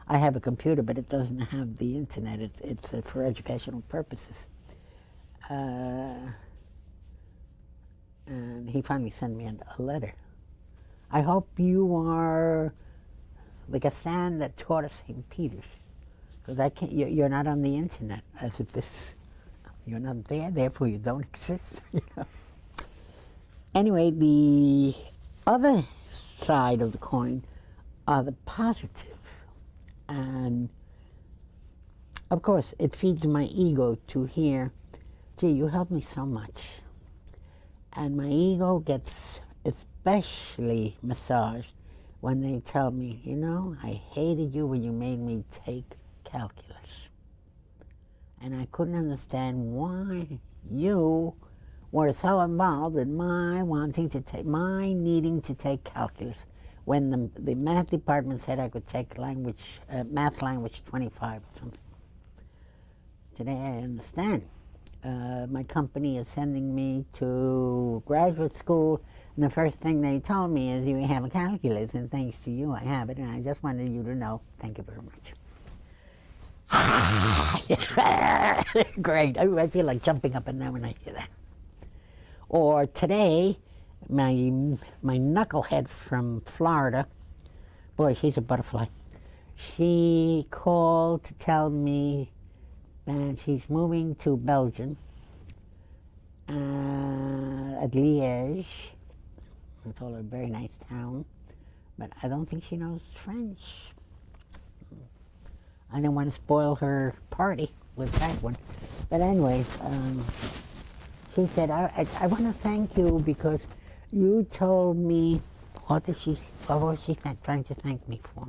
I have a computer, but it doesn't have the internet. It's for educational purposes. And he finally sent me a letter. I hope you are the Castan that taught us St. Peter's, because I can't. You're not on the internet, as if you're not there, therefore you don't exist. You know? Anyway, the other side of the coin are the positive, and of course it feeds my ego to hear, gee, you helped me so much. And my ego gets especially massaged when they tell me, you know, I hated you when you made me take calculus. And I couldn't understand why you were so involved in my needing to take calculus when the math department said I could take math language 25 or something. Today I understand. My company is sending me to graduate school, and the first thing they told me is, you have a calculus, and thanks to you I have it, and I just wanted you to know, thank you very much. Great. I feel like jumping up and down when I hear that. Or today, my knucklehead from Florida, boy, she's a butterfly. She called to tell me that she's moving to Belgium, at Liège. I told her, a very nice town, but I don't think she knows French. I didn't want to spoil her party with that one. But anyway, she said, I want to thank you because you told me, what was she trying to thank me for?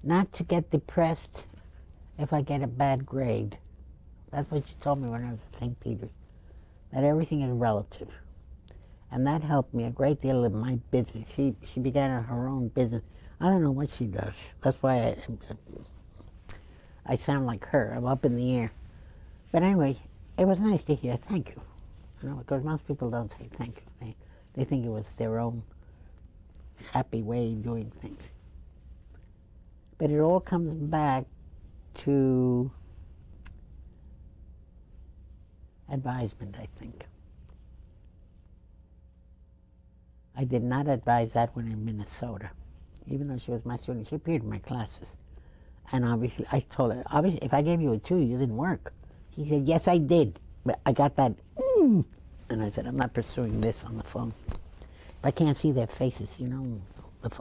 Not to get depressed if I get a bad grade. That's what she told me when I was at St. Peter's, that everything is relative. And that helped me a great deal in my business. She began her own business. I don't know what she does. That's why I sound like her. I'm up in the air. But anyway, it was nice to hear thank you. You know, because most people don't say thank you. They think it was their own happy way of doing things. But it all comes back to advisement, I think. I did not advise that one in Minnesota, even though she was my student. She appeared in my classes. And obviously, I told her, obviously, if I gave you a 2, you didn't work. She said, yes, I did. But I got that, And I said, I'm not pursuing this on the phone. If I can't see their faces, you know,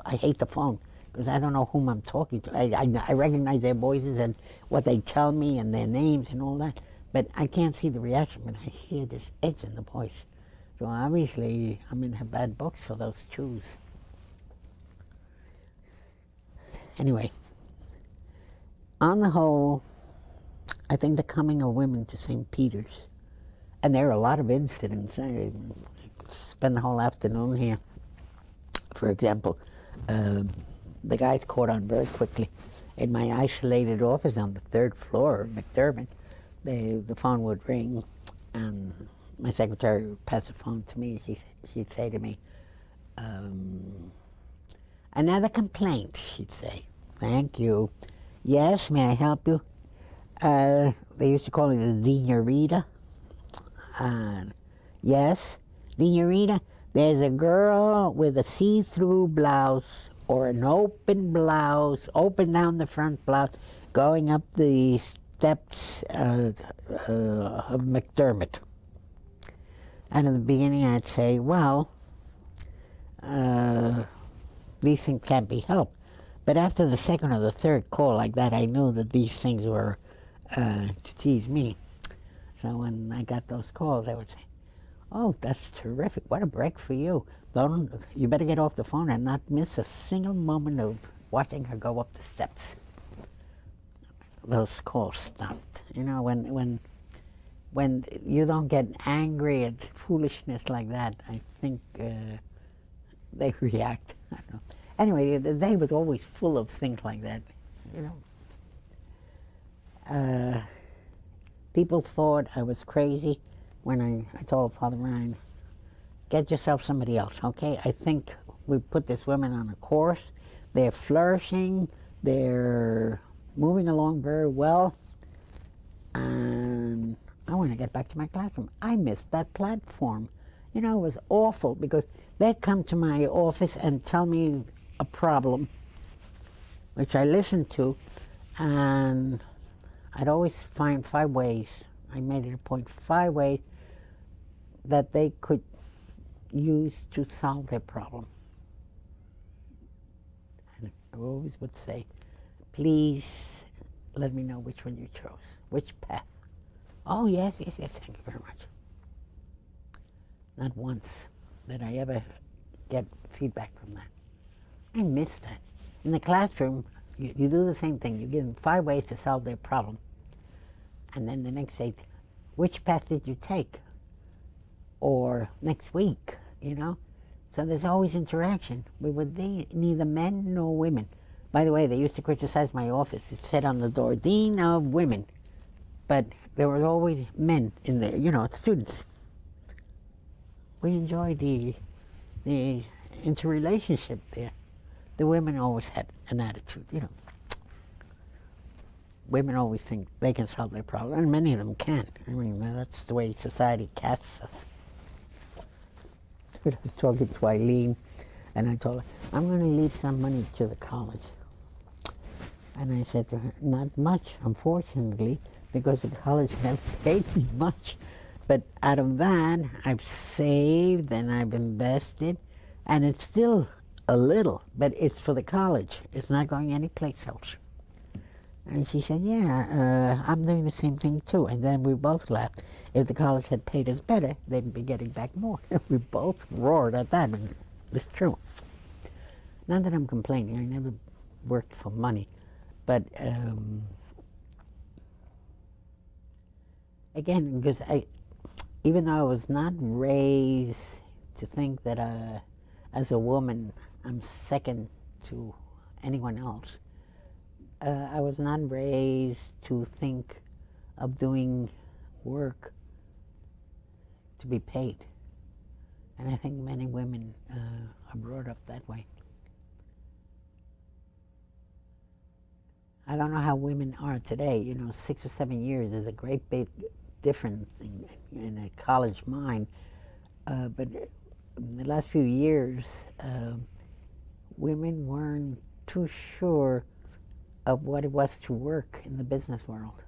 I hate the phone, because I don't know whom I'm talking to. I recognize their voices and what they tell me and their names and all that, but I can't see the reaction when I hear this edge in the voice. So obviously, I'm in her bad books for those 2s. Anyway, on the whole, I think the coming of women to St. Peter's, and there are a lot of incidents. I spend the whole afternoon here. For example, the guys caught on very quickly. In my isolated office on the 3rd floor of McDermott, the phone would ring, and my secretary would pass the phone to me. She'd say to me, another complaint, she'd say. Thank you. Yes, may I help you? They used to call me the Senorita. Yes, Senorita, there's a girl with a see-through blouse or an open blouse, open down the front blouse, going up the steps of McDermott. And in the beginning I'd say, well, these things can't be helped. But after the 2nd or the 3rd call like that, I knew that these things were to tease me. So when I got those calls, I would say, oh, that's terrific. What a break for you. You better get off the phone and not miss a single moment of watching her go up the steps. Those calls stopped. You know, when you don't get angry at foolishness like that, I think they react. I don't know. Anyway, the day was always full of things like that, you know. People thought I was crazy when I told Father Ryan, get yourself somebody else, okay? I think we put this woman on a course. They're flourishing. They're moving along very well. And I want to get back to my classroom. I missed that platform. You know, it was awful because they'd come to my office and tell me a problem, which I listened to, and I'd always find 5 ways. I made it a point, 5 ways that they could use to solve their problem. And I always would say, please let me know which one you chose, which path. Oh, yes, yes, yes, thank you very much. Not once did I ever get feedback from that. I missed that. In the classroom, you do the same thing. You give them 5 ways to solve their problem. And then the next day, which path did you take? Or next week, you know? So there's always interaction. We were neither men nor women. By the way, they used to criticize my office. It said on the door, Dean of Women. But there were always men in there, you know, students. We enjoyed the interrelationship there. The women always had an attitude, you know. Women always think they can solve their problem, and many of them can. I mean, that's the way society casts us. I was talking to Eileen, and I told her, I'm going to leave some money to the college. And I said to her, not much, unfortunately, because the college never paid me much. But out of that, I've saved and I've invested, and it's still a little, but it's for the college. It's not going anyplace else. And she said, yeah, I'm doing the same thing too. And then we both laughed. If the college had paid us better, they'd be getting back more. We both roared at that, and it's true. Not that I'm complaining. I never worked for money. But again, because even though I was not raised to think that as a woman I'm second to anyone else, I was not raised to think of doing work to be paid. And I think many women are brought up that way. I don't know how women are today. You know, 6 or 7 years is a great big difference in a college mind. But in the last few years, women weren't too sure of what it was to work in the business world.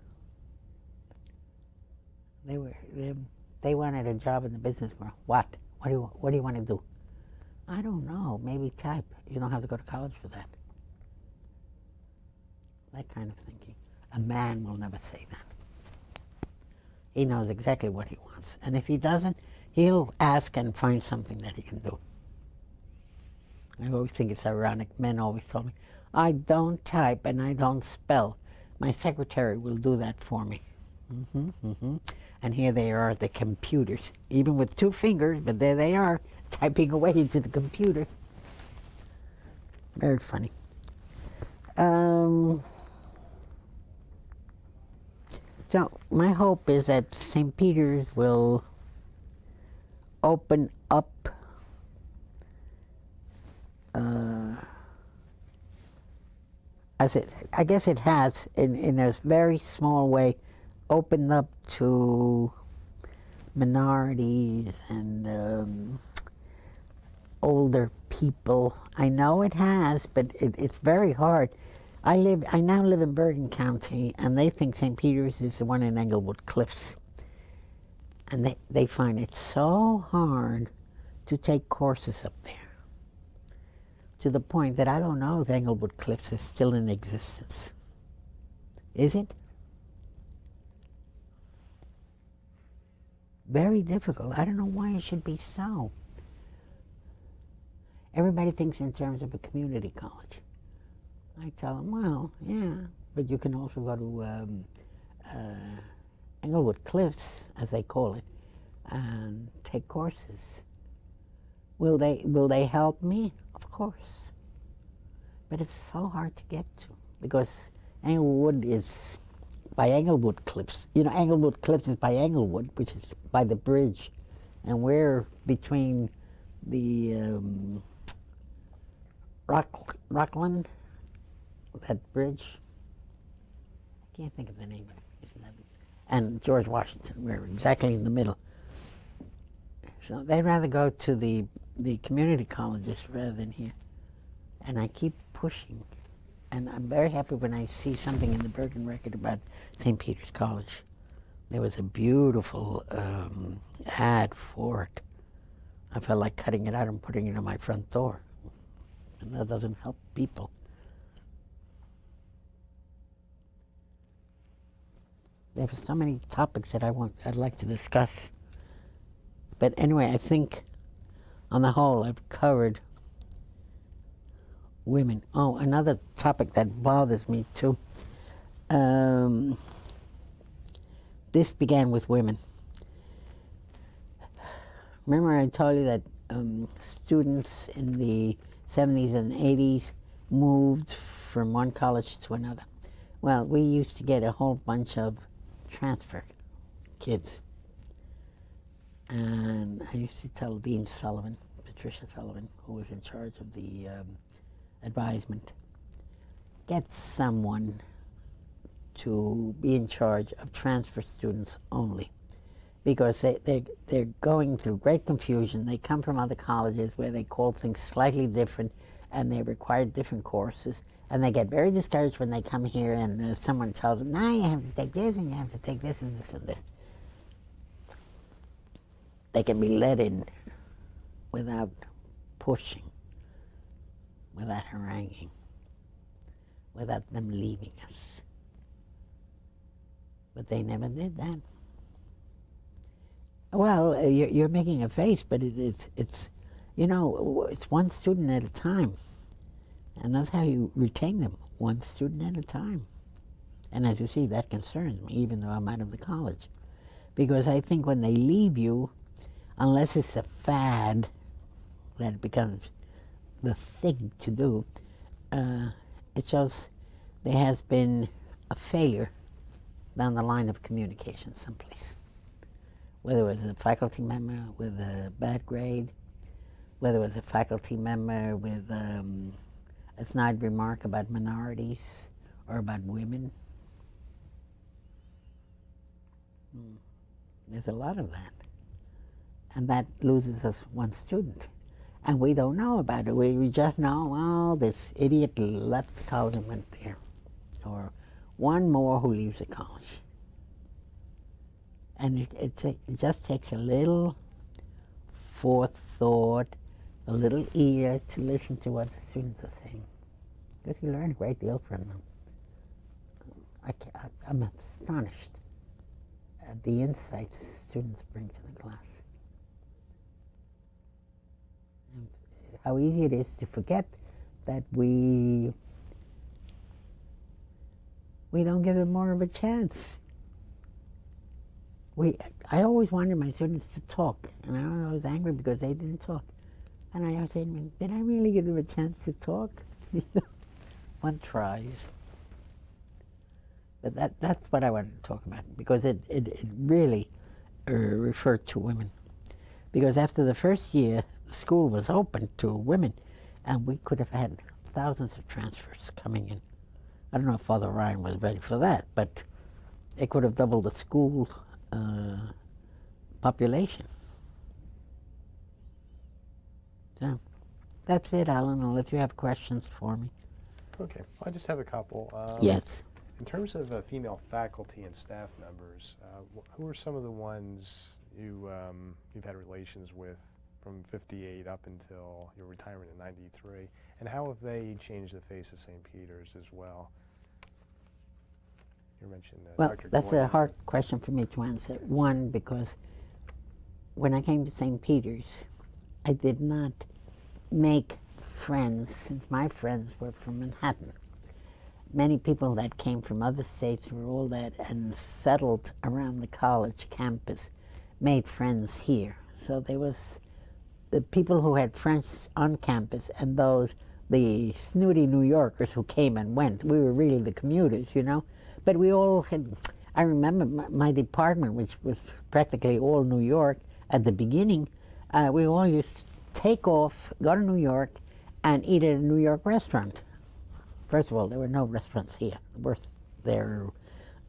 They wanted a job in the business world. What? What do you want to do? I don't know. Maybe type. You don't have to go to college for that. That kind of thinking. A man will never say that. He knows exactly what he wants. And if he doesn't, he'll ask and find something that he can do. I always think it's ironic. Men always told me, I don't type and I don't spell. My secretary will do that for me. And here they are at the computers, even with 2 fingers, but there they are, typing away into the computer. Very funny. So my hope is that St. Peter's will open up I guess it has, in a very small way, opened up to minorities and older people. I know it has, but it's very hard. I now live in Bergen County, and they think St. Peter's is the one in Englewood Cliffs. And they find it so hard to take courses up there, to the point that I don't know if Englewood Cliffs is still in existence. Is it? Very difficult. I don't know why it should be so. Everybody thinks in terms of a community college. I tell them, well, yeah, but you can also go to Englewood Cliffs, as they call it, and take courses. Will they help me? Of course. But it's so hard to get to, because Englewood is by Englewood Cliffs. You know, Englewood Cliffs is by Englewood, which is by the bridge, and we're between the Rockland, that bridge. I can't think of the name of it. And George Washington. We're exactly in the middle. So they'd rather go to the community colleges rather than here. And I keep pushing. And I'm very happy when I see something in the Bergen Record about St. Peter's College. There was a beautiful ad for it. I felt like cutting it out and putting it on my front door. And that doesn't help people. There are so many topics that I'd like to discuss. But anyway, I think on the whole I've covered women. Oh, another topic that bothers me too. This began with women. Remember I told you that students in the 70s and 80s moved from one college to another. Well, we used to get a whole bunch of transfer kids. And I used to tell Dean Sullivan, Patricia Sullivan, who was in charge of the advisement, get someone to be in charge of transfer students only, because they're going through great confusion. They come from other colleges where they call things slightly different and they require different courses, and they get very discouraged when they come here and someone tells them, now you have to take this and you have to take this and this and this. They can be let in without pushing, without haranguing, without them leaving us. But they never did that. Well, you're making a face, but it's you know, it's one student at a time. And that's how you retain them, one student at a time. And as you see, that concerns me, even though I'm out of the college. Because I think when they leave you, unless it's a fad that becomes the thing to do, it shows there has been a failure down the line of communication someplace. Whether it was a faculty member with a bad grade, whether it was a faculty member with a snide remark about minorities or about women. There's a lot of that. And that loses us one student. And we don't know about it. We just know, well, this idiot left the college and went there. Or one more who leaves the college. And it just takes a little forethought, a little ear to listen to what the students are saying. Because you learn a great deal from them. I'm astonished at the insights students bring to the class. And how easy it is to forget that we don't give them more of a chance. I always wanted my students to talk, and I was angry because they didn't talk. And I said, did I really give them a chance to talk? One tries. But that's what I wanted to talk about, because it really referred to women. Because after the first year, the school was open to women, and we could have had thousands of transfers coming in. I don't know if Father Ryan was ready for that, but it could have doubled the school population. So that's it, Alan, unless you have questions for me. Okay, I just have a couple. Yes. In terms of female faculty and staff members, who are some of the ones you've had relations with from '58 up until your retirement in '93, and how have they changed the face of St. Peter's as well? You mentioned well, Dr. that's Gordon. a hard question for me to answer. One, because when I came to St. Peter's, I did not make friends, since my friends were from Manhattan. Many people that came from other states were all that and settled around the college campus, made friends here. So there was the people who had friends on campus and the snooty New Yorkers who came and went. We were really the commuters, you know. But we all had, I remember my department, which was practically all New York at the beginning, we all used to take off, go to New York, and eat at a New York restaurant. First of all, there were no restaurants here worth their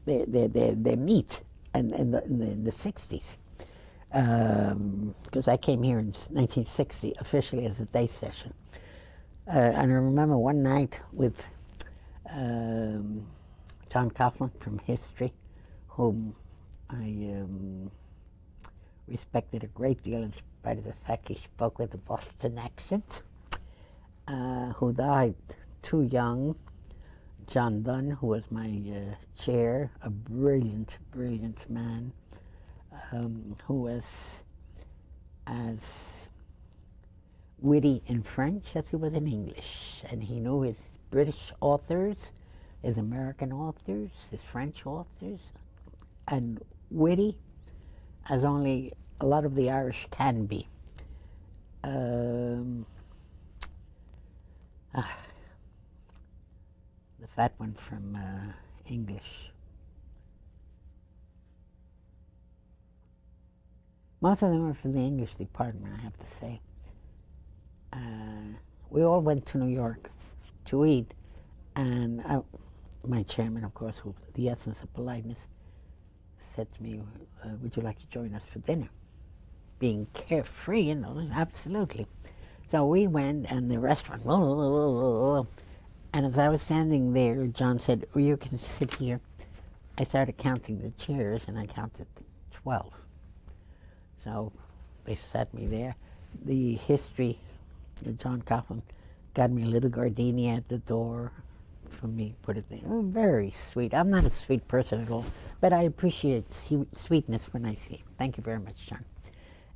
meat in the 60s. Because I came here in 1960 officially as a day session. And I remember one night with John Coughlin from History, whom I respected a great deal in spite of the fact he spoke with a Boston accent, who died too young. John Dunn, who was my chair, a brilliant, brilliant man, who was as witty in French as he was in English. And he knew his British authors, his American authors, his French authors, and witty as only a lot of the Irish can be. The fat one from English. Most of them are from the English department, I have to say. We all went to New York to eat, and my chairman, of course, who the essence of politeness, said to me, would you like to join us for dinner? Being carefree, you know, absolutely. So we went, and the restaurant, and as I was standing there, John said, oh, you can sit here. I started counting the chairs, and I counted 12. So they sat me there. The history, John Coughlin got me a little gardenia at the door for me, put it there. Oh, very sweet. I'm not a sweet person at all, but I appreciate sweetness when I see it. Thank you very much, John.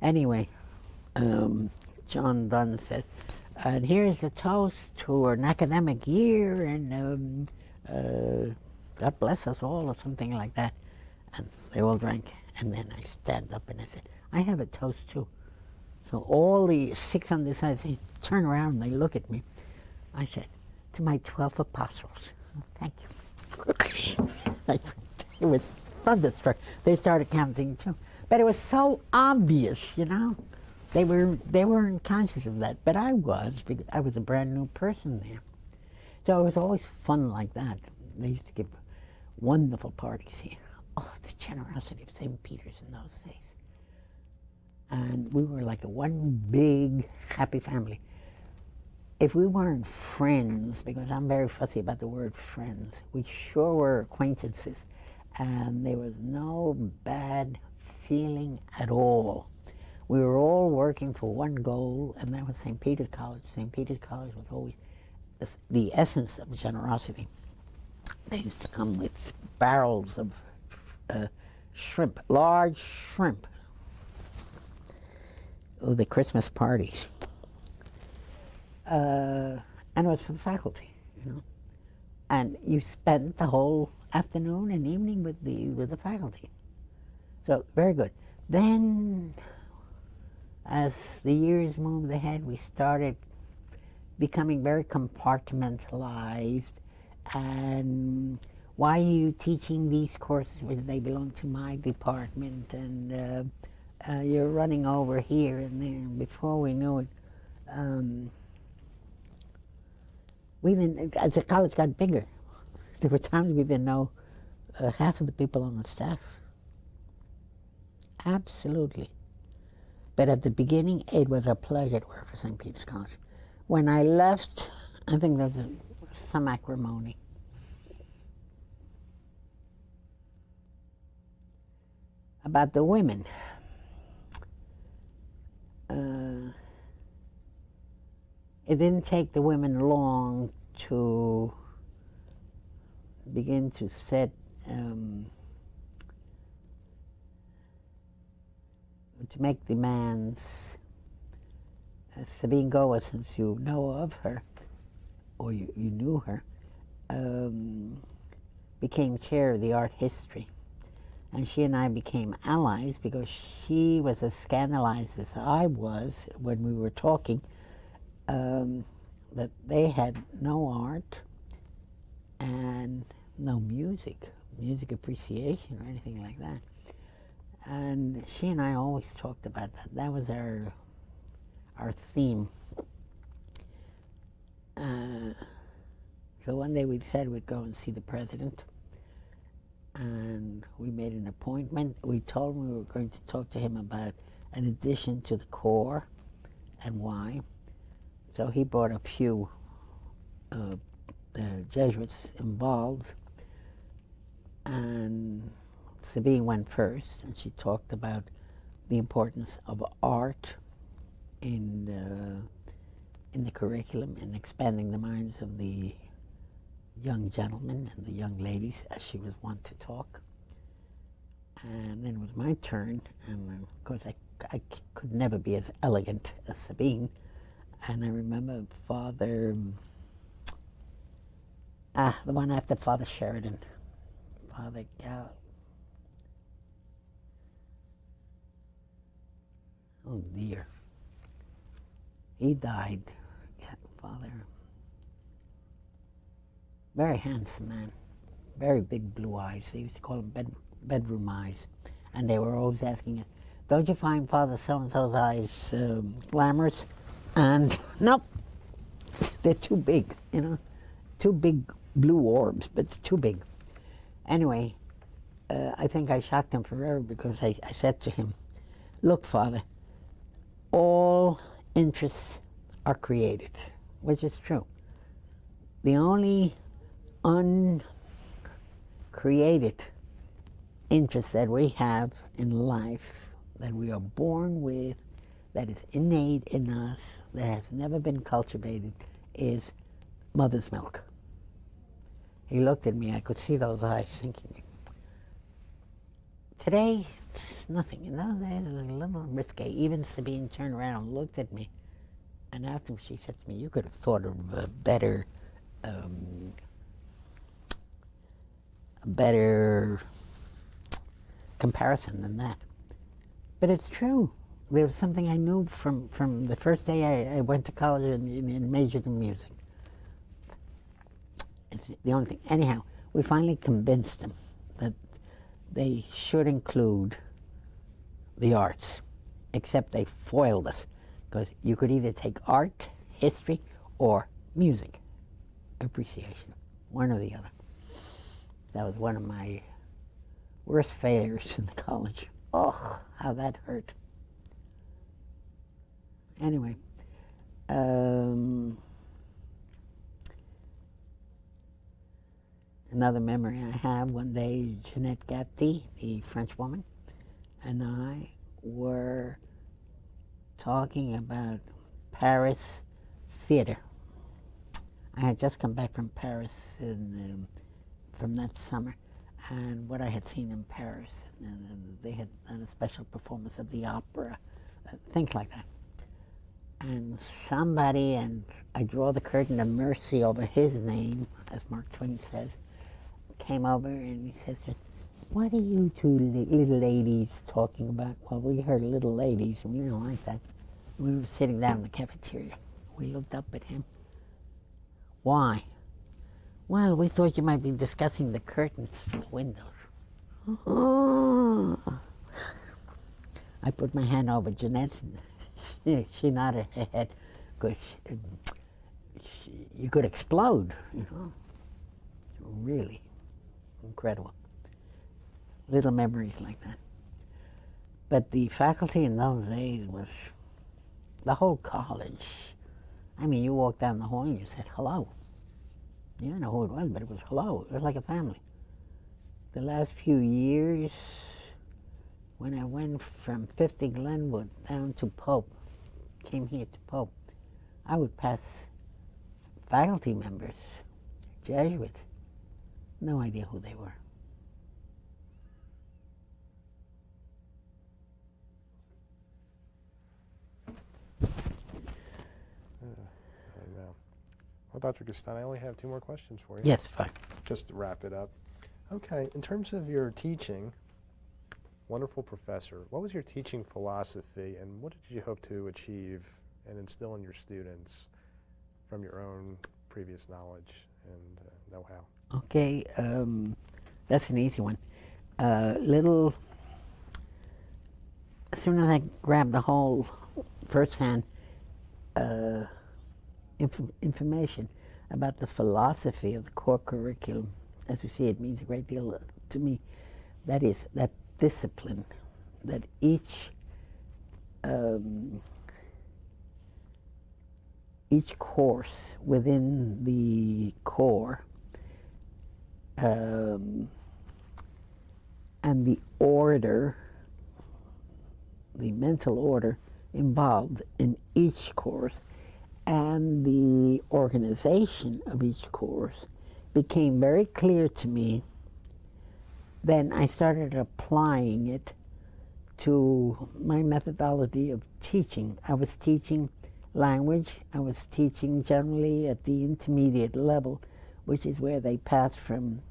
Anyway, John Dunn says, and here's a toast to an academic year, and God bless us all, or something like that. And they all drank, and then I stand up and I said, I have a toast too. So all the 6 on this side, they turn around and they look at me. I said, to my 12 apostles. Oh, thank you. It was thunderstruck. They started counting too. But it was so obvious, you know. They weren't conscious of that, but I was, because I was a brand new person there. So it was always fun like that. They used to give wonderful parties here. Oh, the generosity of St. Peter's in those days. And we were like a one big happy family. If we weren't friends, because I'm very fussy about the word friends, we sure were acquaintances. And there was no bad feeling at all. We were all working for one goal, and that was St. Peter's College. St. Peter's College was always the essence of generosity. They used to come with barrels of shrimp, large shrimp. Oh, the Christmas parties. And it was for the faculty, you know. And you spent the whole afternoon and evening with the faculty. So, very good. Then, as the years moved ahead, we started becoming very compartmentalized. And why are you teaching these courses where they belong to my department? And you're running over here and there. And before we knew it, as the college got bigger, there were times we didn't know half of the people on the staff. Absolutely. But at the beginning, it was a pleasure to work for St. Peter's College. When I left, I think there was some acrimony. About the women. It didn't take the women long to begin to set to make demands. Sabine Goa, since you know of her, or you knew her, became chair of the art history. And she and I became allies because she was as scandalized as I was when we were talking that they had no art and no music appreciation or anything like that. And she and I always talked about that. That was our theme. So one day we decided we'd go and see the president, and we made an appointment. We told him we were going to talk to him about an addition to the Corps and why. So he brought a few Jesuits involved, and Sabine went first, and she talked about the importance of art in the curriculum and expanding the minds of the young gentlemen and the young ladies, as she was wont to talk. And then it was my turn, and of course I could never be as elegant as Sabine. And I remember Father, the one after Father Sheridan, Father Gal. Oh dear. He died. Yeah, Father. Very handsome man. Very big blue eyes. They used to call them bedroom eyes. And they were always asking us, don't you find Father so-and-so's eyes glamorous? And nope, they're too big, you know. Two big blue orbs, but it's too big. Anyway, I think I shocked him forever because I said to him, look, Father, all interests are created, which is true. The only uncreated interest that we have in life, that we are born with, that is innate in us, that has never been cultivated, is mother's milk. He looked at me, I could see those eyes thinking. Today, it's nothing. In those days, it was a little risque. Even Sabine turned around and looked at me, and afterwards she said to me, you could have thought of a better comparison than that. But it's true. There was something I knew from the first day I went to college and majored in music. It's the only thing. Anyhow, we finally convinced them that they should include the arts, except they foiled us, because you could either take art, history, or music appreciation, one or the other. That was one of my worst failures in the college. Oh, how that hurt. Anyway, another memory I have, one day Jeanette Gatti, the French woman, and I were talking about Paris theater. I had just come back from Paris from that summer, and what I had seen in Paris. And they had done a special performance of the opera, things like that. And somebody, and I draw the curtain of mercy over his name, as Mark Twain says, came over and he says, what are you two little ladies talking about? Well, we heard little ladies, and we didn't like that. We were sitting down in the cafeteria. We looked up at him. Why? Well, we thought you might be discussing the curtains from the windows. Oh. I put my hand over Jeanette's, and she nodded her head, because you could explode, you know. Really incredible. Little memories like that. But the faculty in those days was the whole college. I mean, you walked down the hall and you said hello. You didn't know who it was, but it was hello. It was like a family. The last few years, when I went from 50 Glenwood down to Pope, came here to Pope, I would pass faculty members, Jesuits, no idea who they were. I know. Well, Dr. Castan, I only have 2 more questions for you. Yes, fine. Just to wrap it up. Okay, in terms of your teaching, wonderful professor, what was your teaching philosophy, and what did you hope to achieve and instill in your students from your own previous knowledge and know-how? Okay, that's an easy one. As soon as I grabbed the whole firsthand, information about the philosophy of the core curriculum. As we see, it means a great deal to me. That is, that discipline that each course within the core and the order, the mental order involved in each course and the organization of each course became very clear to me. Then I started applying it to my methodology of teaching. I was teaching language. I was teaching generally at the intermediate level, which is where they pass from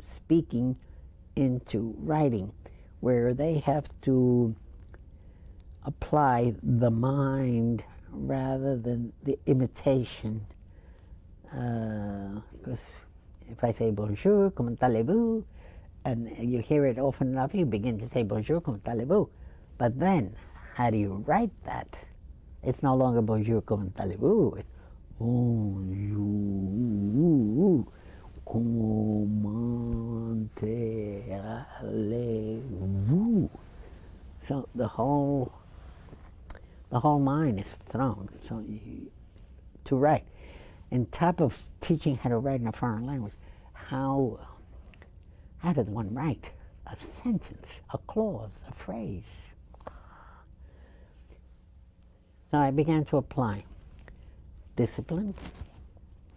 speaking into writing, where they have to apply the mind rather than the imitation. Because if I say bonjour, comment allez-vous, and you hear it often enough, you begin to say bonjour, comment allez-vous. But then, how do you write that? It's no longer bonjour, comment allez-vous. It's bonjour, comment allez-vous. So the whole mind is thrown to write. On top of teaching how to write in a foreign language, how does one write a sentence, a clause, a phrase? So I began to apply discipline,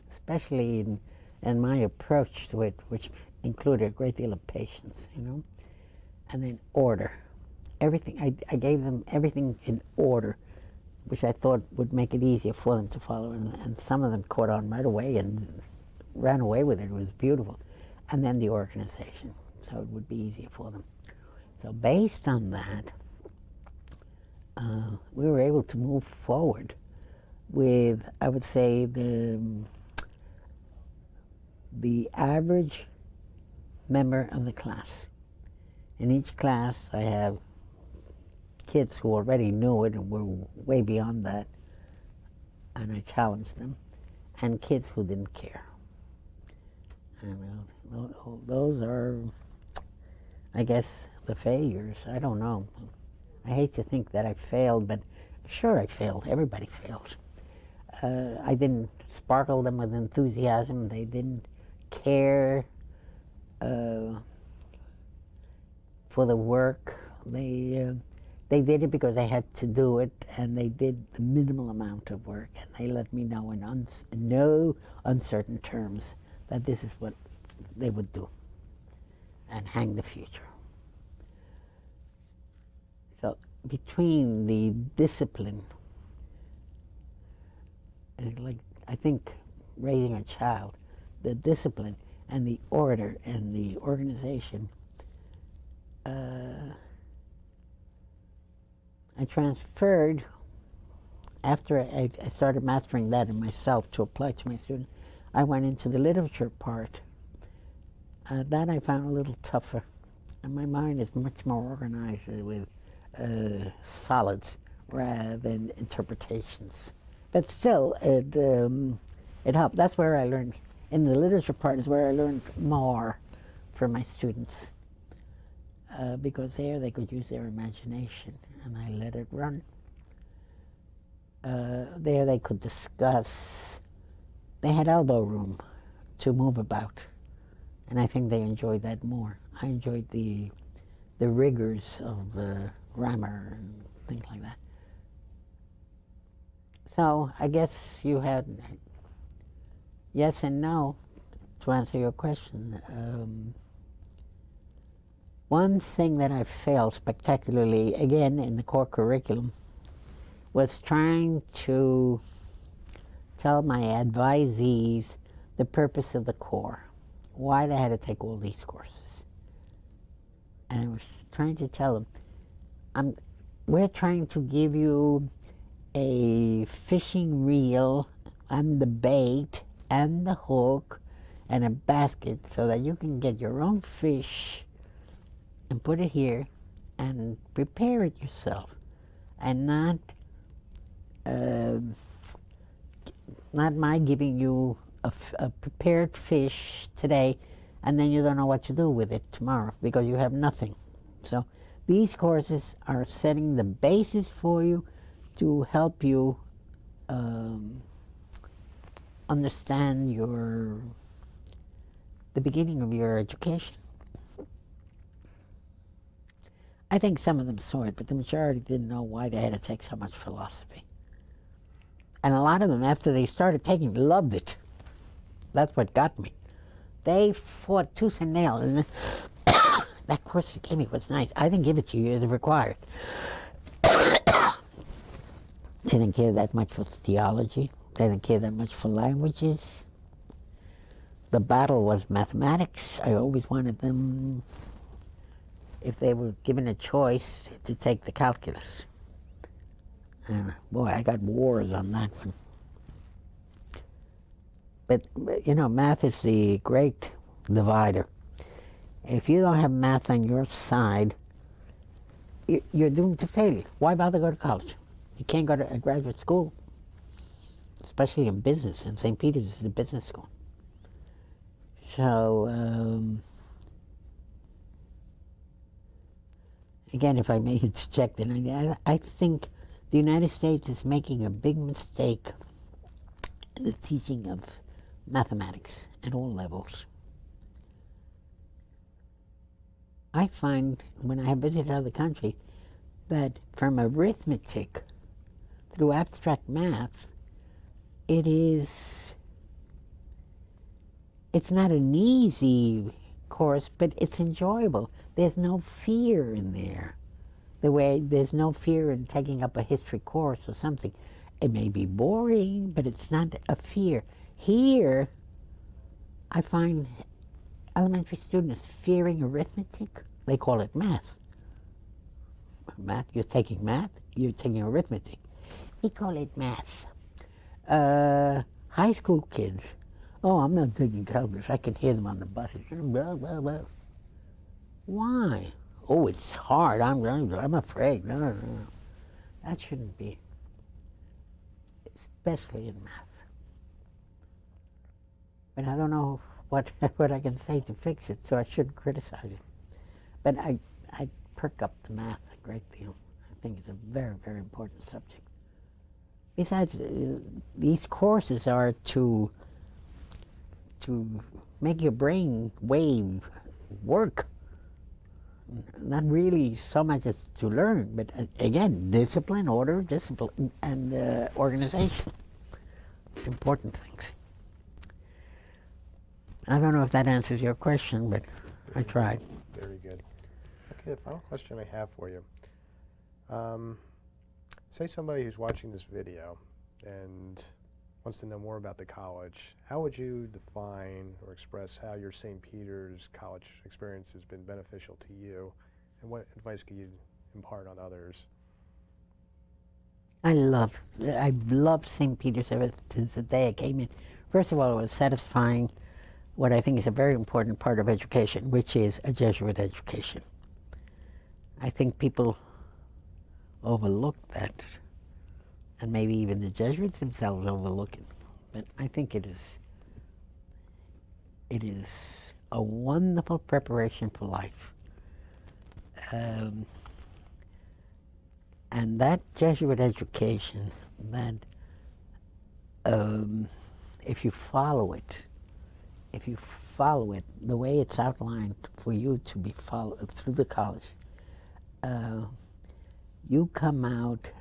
especially in my approach to it, which included a great deal of patience, and then order. Everything, I gave them everything in order, which I thought would make it easier for them to follow, and some of them caught on right away and ran away with it. It was beautiful. And then the organization, so it would be easier for them. So based on that, we were able to move forward with, I would say, the average member of the class. In each class, I have kids who already knew it and were way beyond that, and I challenged them, and kids who didn't care. And those are, I guess, the failures. I don't know. I hate to think that I failed, but sure I failed. Everybody fails. I didn't sparkle them with enthusiasm. They didn't care for the work. They did it because they had to do it, and they did the minimal amount of work, and they let me know in no uncertain terms that this is what they would do and hang the future. So between the discipline, and like I think raising a child, the discipline and the order and the organization, I transferred, after I started mastering that in myself to apply to my students, I went into the literature part. That I found a little tougher. And my mind is much more organized with solids rather than interpretations. But still, it helped. That's where I learned. In the literature part is where I learned more from my students. Because there they could use their imagination, and I let it run. There they could discuss. They had elbow room to move about, and I think they enjoyed that more. I enjoyed the rigors of grammar and things like that. So I guess you had yes and no to answer your question. One thing that I failed spectacularly, again in the core curriculum, was trying to tell my advisees the purpose of the core, why they had to take all these courses. And I was trying to tell them, we're trying to give you a fishing reel and the bait and the hook and a basket so that you can get your own fish and put it here and prepare it yourself, and not not my giving you a prepared fish today and then you don't know what to do with it tomorrow because you have nothing. So these courses are setting the basis for you to help you understand the beginning of your education. I think some of them saw it, but the majority didn't know why they had to take so much philosophy. And a lot of them, after they started taking, loved it. That's what got me. They fought tooth and nail. And that course you gave me was nice. I didn't give it to you, it was required. They didn't care that much for theology. They didn't care that much for languages. The battle was mathematics. I always wanted them, if they were given a choice, to take the calculus. And boy, I got wars on that one. But, you know, math is the great divider. If you don't have math on your side, you're doomed to failure. Why bother go to college? You can't go to a graduate school, especially in business, and St. Peter's is a business school. So, again, if I may interject, and I think the United States is making a big mistake in the teaching of mathematics at all levels. I find when I have visited other countries that from arithmetic through abstract math, it's not an easy course, but it's enjoyable. There's no fear in there. The way there's no fear in taking up a history course or something. It may be boring, but it's not a fear. Here, I find elementary students fearing arithmetic. They call it math. Math, you're taking math, you're taking arithmetic. We call it math. High school kids, oh, I'm not taking calculus. I can hear them on the buses. Blah, blah, blah. Why? Oh, it's hard. I'm afraid. No. That shouldn't be, especially in math. But I don't know what I can say to fix it, so I shouldn't criticize it. But I perk up the math a great deal. I think it's a very, very important subject. Besides, these courses are to make your brain wave work. Not really so much as to learn, but again, discipline, order, discipline, and organization. Important things. I don't know if that answers your question, but I tried. Very good. Okay, the final question I have for you. Say somebody who's watching this video and wants to know more about the college. How would you define or express how your St. Peter's college experience has been beneficial to you, and what advice could you impart on others? I've loved St. Peter's ever since the day I came in. First of all, it was satisfying what I think is a very important part of education, which is a Jesuit education. I think people overlook that, and maybe even the Jesuits themselves overlook it. But I think it is a wonderful preparation for life. And that Jesuit education, that if you follow it the way it's outlined for you to be followed through the college, you come out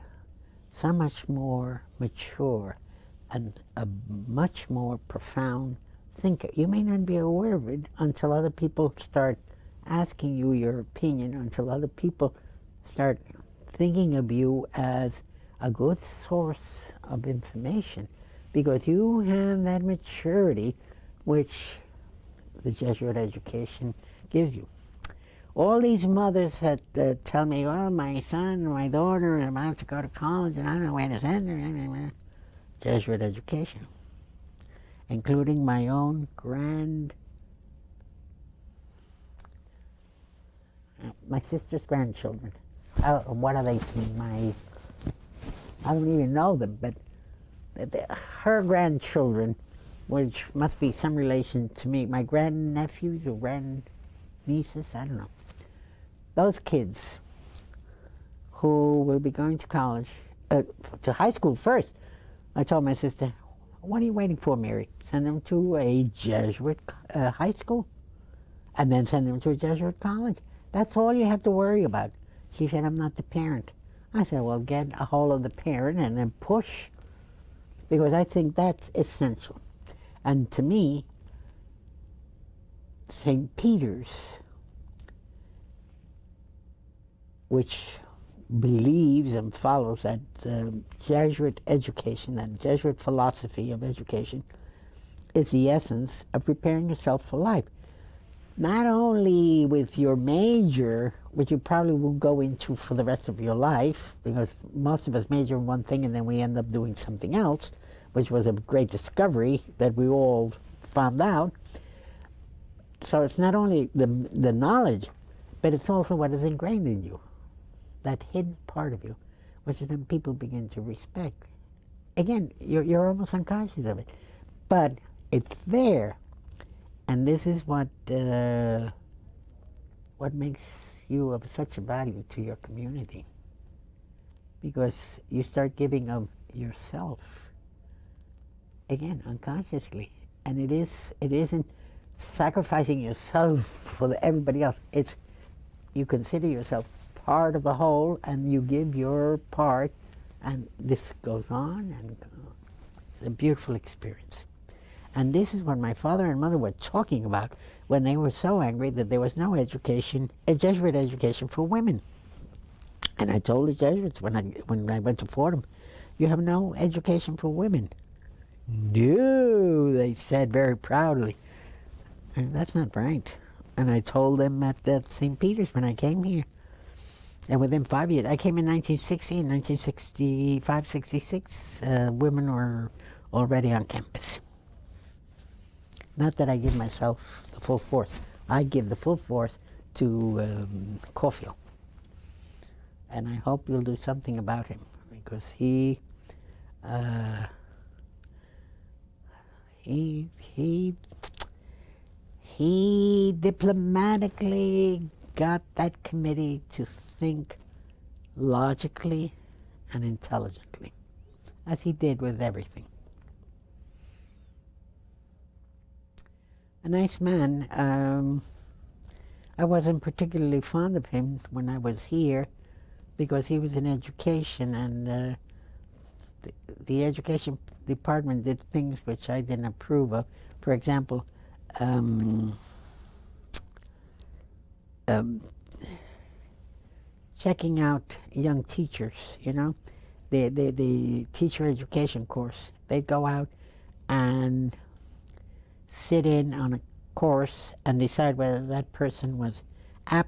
so much more mature and a much more profound thinker. You may not be aware of it until other people start asking you your opinion, until other people start thinking of you as a good source of information, because you have that maturity which the Jesuit education gives you. All these mothers that tell me, well, my son, my daughter are about to go to college and I don't know where to send her. Jesuit education, including my own my sister's grandchildren. What are they to me? I don't even know them, but her grandchildren, which must be some relation to me, my grandnephews or grandnieces, I don't know. Those kids who will be going to college, to high school first. I told my sister, what are you waiting for, Mary? Send them to a Jesuit high school and then send them to a Jesuit college. That's all you have to worry about. She said, I'm not the parent. I said, well, get a hold of the parent and then push, because I think that's essential. And to me, St. Peter's, which believes and follows that Jesuit education, that Jesuit philosophy of education, is the essence of preparing yourself for life. Not only with your major, which you probably won't go into for the rest of your life, because most of us major in one thing and then we end up doing something else, which was a great discovery that we all found out. So it's not only the knowledge, but it's also what is ingrained in you, that hidden part of you, which is then people begin to respect. Again, you're almost unconscious of it, but it's there. And this is what makes you of such a value to your community, because you start giving of yourself, again, unconsciously. And it isn't sacrificing yourself for everybody else. It's you consider yourself part of the whole, and you give your part, and this goes on and it's a beautiful experience. And this is what my father and mother were talking about when they were so angry that there was no education, a Jesuit education for women. And I told the Jesuits when I went to Fordham, you have no education for women. No, they said very proudly. And that's not right. And I told them at St. Peter's when I came here. And within 5 years, I came in 1960, in 1965, 66, women were already on campus. Not that I give myself the full force. I give the full force to Caulfield. And I hope you'll do something about him, because he diplomatically got that committee to think logically and intelligently, as he did with everything. A nice man. I wasn't particularly fond of him when I was here, because he was in education, and the education department did things which I didn't approve of. For example, checking out young teachers, the teacher education course. They'd go out and sit in on a course and decide whether that person was an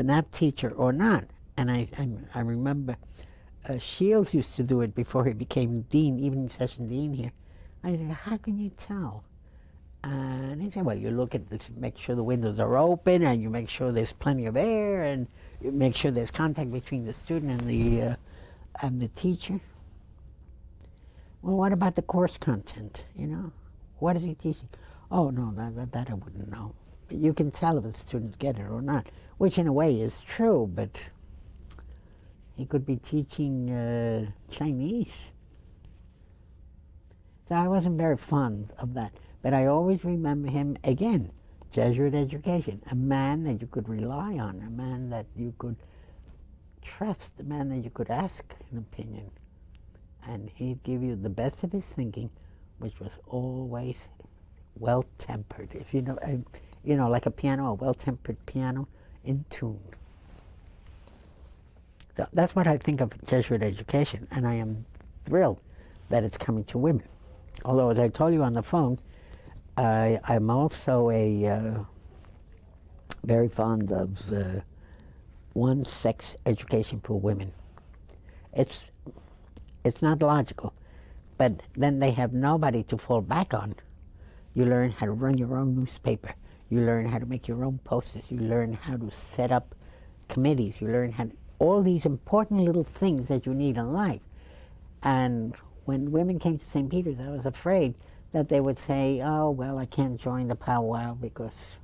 apt teacher or not. And I remember Shields used to do it before he became dean, evening session dean here. I said, how can you tell? And he said, well, you look at this, make sure the windows are open, and you make sure there's plenty of air, and you make sure there's contact between the student and the teacher. Well, what about the course content, What is he teaching? Oh, no, that I wouldn't know. But you can tell if the students get it or not, which in a way is true, but he could be teaching Chinese. So I wasn't very fond of that. But I always remember him, again, Jesuit education, a man that you could rely on, a man that you could trust, a man that you could ask an opinion. And he'd give you the best of his thinking, which was always well-tempered. If you know, like a piano, a well-tempered piano, in tune. So that's what I think of Jesuit education, and I am thrilled that it's coming to women. Although, as I told you on the phone, I'm also very fond of one-sex education for women. It's not logical, but then they have nobody to fall back on. You learn how to run your own newspaper. You learn how to make your own posters. You learn how to set up committees. You learn all these important little things that you need in life. And when women came to St. Peter's, I was afraid that they would say, "Oh, well, I can't join the powwow because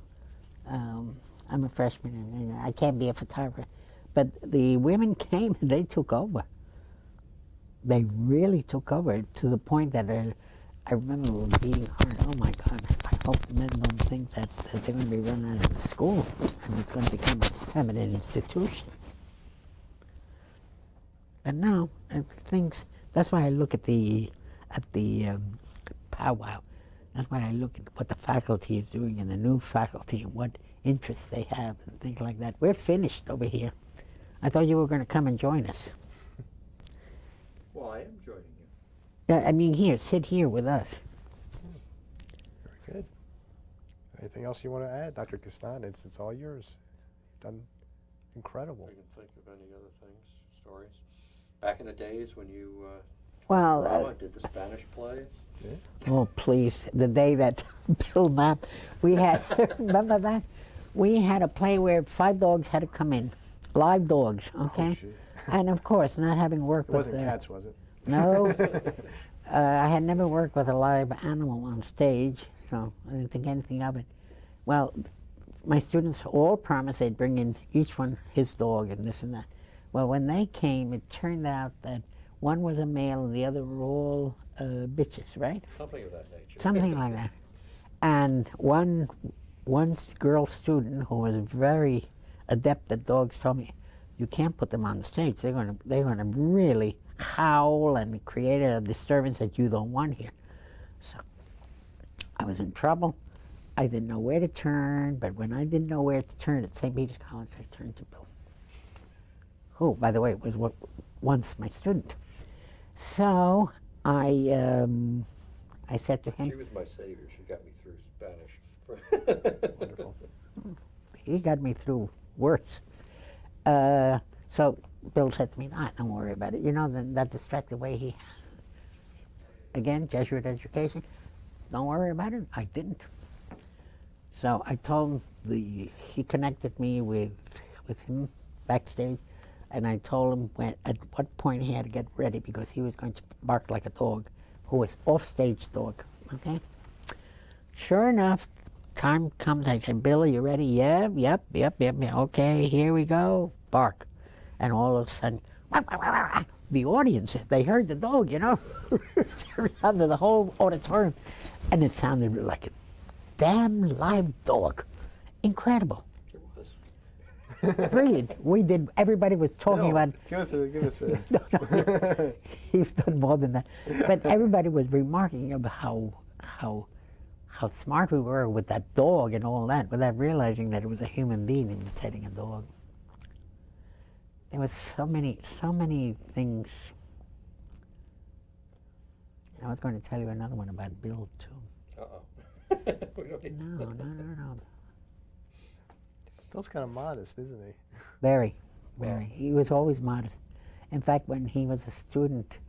I'm a freshman and I can't be a photographer." But the women came and they took over. They really took over to the point that I remember beating hard. Oh my God! I hope men don't think that they're going to be run out of the school and it's going to become a feminine institution. But no, things. That's why I look at the powwow. That's why I look at what the faculty is doing and the new faculty and what interests they have and things like that. We're finished over here. I thought you were going to come and join us. Well, I am joining you. Yeah, I mean, here, sit here with us. Very good. Anything else you want to add, Dr. Castan? It's all yours. Done incredible. I can think of any other things, stories. Back in the days when you Well, did the Spanish play. oh, please, the day that Bill Knapp, we had, remember that? We had a play where 5 dogs had to come in, live dogs, okay? Oh, shoot. And of course, not having worked It with wasn't cats, was it? No, I had never worked with a live animal on stage, so I didn't think anything of it. Well, my students all promised they'd bring in each one his dog and this and that. Well, when they came, it turned out that one was a male and the other were all bitches, right? Something of that nature. Something like that. And one girl student who was very adept at dogs told me, "You can't put them on the stage. They're gonna really howl and create a disturbance that you don't want here." So I was in trouble. I didn't know where to turn, but when I didn't know where to turn at St. Peter's College, I turned to Bill, who, by the way, was once my student. So I said to him, She was my savior. She got me through Spanish. Wonderful. he got me through worse. So Bill said to me, "Don't worry about it. You know, that distracted way he, again, Jesuit education, don't worry about it." I didn't. So I told him, he connected me with him backstage, and I told him at what point he had to get ready because he was going to bark like a dog, who was off-stage dog, okay? Sure enough, time comes, I said, "Bill, are you ready?" "Yep, okay, here we go." Bark. And all of a sudden, the audience, they heard the dog, you know, under the whole auditorium. And it sounded like a damn live dog. Incredible. It was. Brilliant. Everybody was talking Bill, about, give us a no, he's done more than that. But everybody was remarking about how smart we were with that dog and all that, without realizing that it was a human being imitating a dog. There was so many things. I was going to tell you another one about Bill too. Uh-oh. We don't need- No. Bill's kind of modest, isn't he? Very. He was always modest. In fact, when he was a student,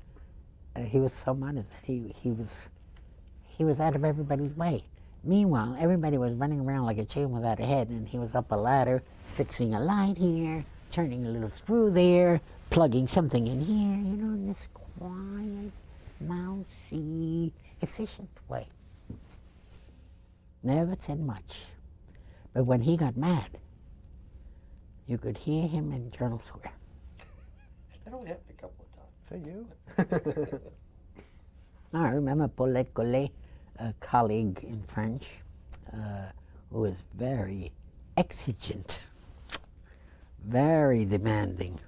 he was so modest that he was out of everybody's way. Meanwhile, everybody was running around like a chicken without a head, and he was up a ladder, fixing a light here, turning a little screw there, plugging something in here, you know, in this quiet, mousy, efficient way. Never said much. But when he got mad, you could hear him in Journal Square. That only happened a couple of times. Is that you? I remember Paulette Collet, a colleague in French, who was very exigent, very demanding.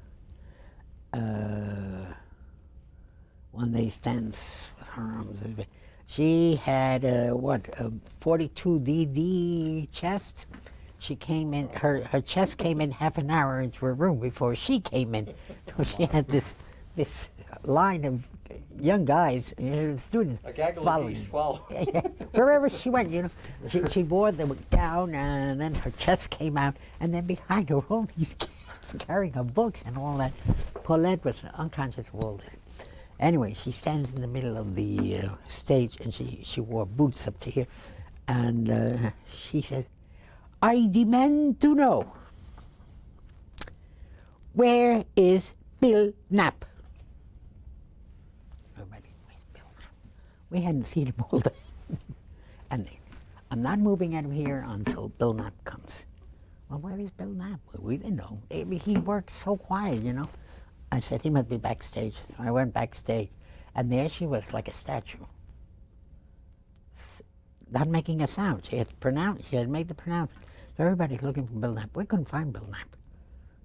One day stands with her arms. She had a 42 DD chest. She came in, her chest came in half an hour into her room before she came in. So she had this line of young guys, students, A gaggle following. of swallow. Wherever she went, you know, she wore the gown, and then her chest came out, and then behind her, all these kids carrying her books and all that. Paulette was unconscious of all this. Anyway, she stands in the middle of the stage, and she wore boots up to here, and she says, "I demand to know, where is Bill Knapp?" Everybody whispers. We hadn't seen him all day. And I'm not moving out of here until Bill Knapp comes. Well, where is Bill Knapp? Well, we didn't know. He worked so quiet, you know. I said, he must be backstage. So I went backstage, and there she was like a statue. Not making a sound. She had made the pronouncement. So everybody's looking for Bill Knapp. We couldn't find Bill Knapp.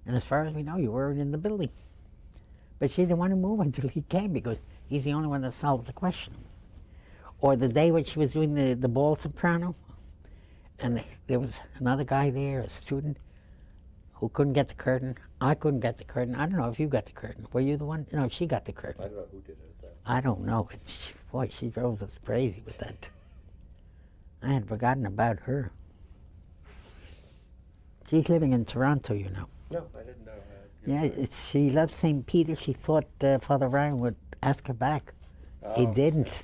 And as far as we know, you weren't in the building. But she didn't want to move until he came because he's the only one that solved the question. Or the day when she was doing the ball soprano, and there was another guy there, a student, who couldn't get the curtain. I couldn't get the curtain. I don't know if you got the curtain. Were you the one? No, she got the curtain. I don't know who did it. I don't know. Boy, she drove us crazy with that. I had forgotten about her. She's living in Toronto, you know. No, I didn't know. Yeah, she left St. Peter. She thought Father Ryan would ask her back. He didn't.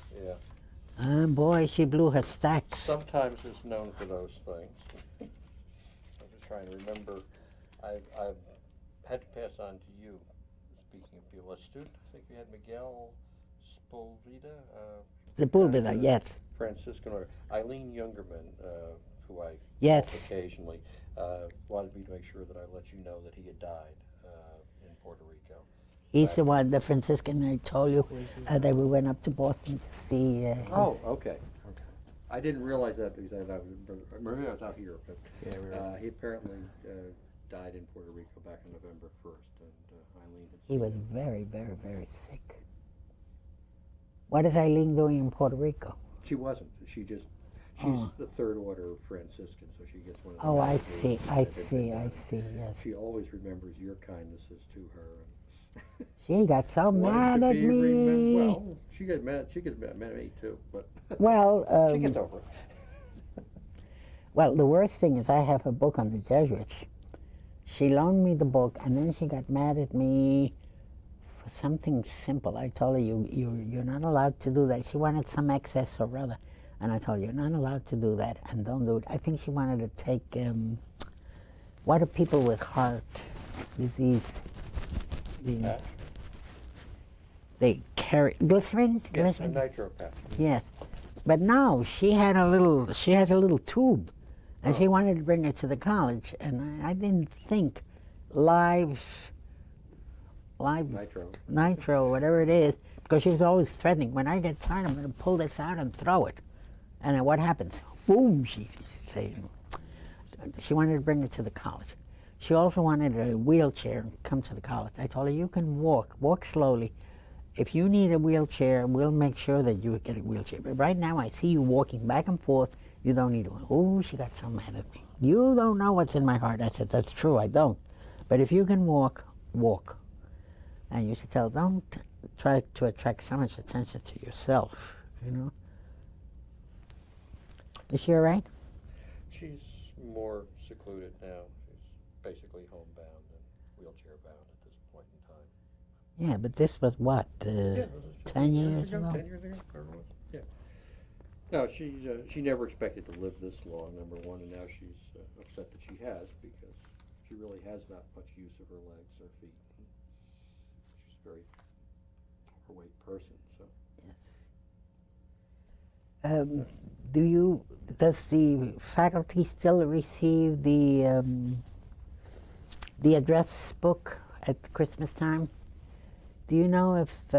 Yeah. Boy, she blew her stacks. Sometimes it's known for those things. I'm just trying to remember. I've had to pass on to you, speaking of people, a student, I think we had Miguel Spolvita. Sepulveda, yes. Franciscan order. Eileen Youngerman, who I Yes. occasionally, wanted me to make sure that I let you know that he had died in Puerto Rico. He's the one, the Franciscan I told you, that we went up to Boston to see. Oh, okay. I didn't realize that because maybe I was out here, but he apparently died in Puerto Rico back on November 1st, and Eileen had He seen was him. very, very, very sick. What is Eileen doing in Puerto Rico? She wasn't. She's the third order Franciscan, so she gets one of the Oh, I last see, groups I that have see, been I done. see, yes. She always remembers your kindnesses to her. And She got so wanted mad to at be me. well, she gets mad. She gets mad at me too, but Well, she gets over it. well, the worst thing is I have a book on the Jesuits. She loaned me the book, and then she got mad at me for something simple. I told her, you're not allowed to do that. She wanted some excess or other, and I told her, you're not allowed to do that, and don't do it. I think she wanted to take, what do people with heart disease, they carry, glycerin? Yes, a Glycerin? nitro patch. Yes, but no, she has a little tube, and she wanted to bring it to the college, and I didn't think live nitro, whatever it is, because she was always threatening. When I get tired, I'm going to pull this out and throw it, and then what happens? Boom! She saying she wanted to bring it to the college. She also wanted a wheelchair and come to the college. I told her, you can walk slowly. If you need a wheelchair, we'll make sure that you get a wheelchair. But right now, I see you walking back and forth. You don't need one. Oh, she got so mad at me. You don't know what's in my heart. I said, that's true, I don't. But if you can walk, walk. And you should tell, don't try to attract so much attention to yourself, you know? Is she all right? She's more secluded now. She's basically homebound and wheelchair bound at this point in time. Yeah, but this was what, 10 years ago? 10 years ago, whatever it was. Yeah. No, she never expected to live this long, number one, and now she's upset that she has because she really has not much use of her legs or feet. She's a very overweight person, so. Yes. Does the faculty still receive the address book at Christmas time? Do you know if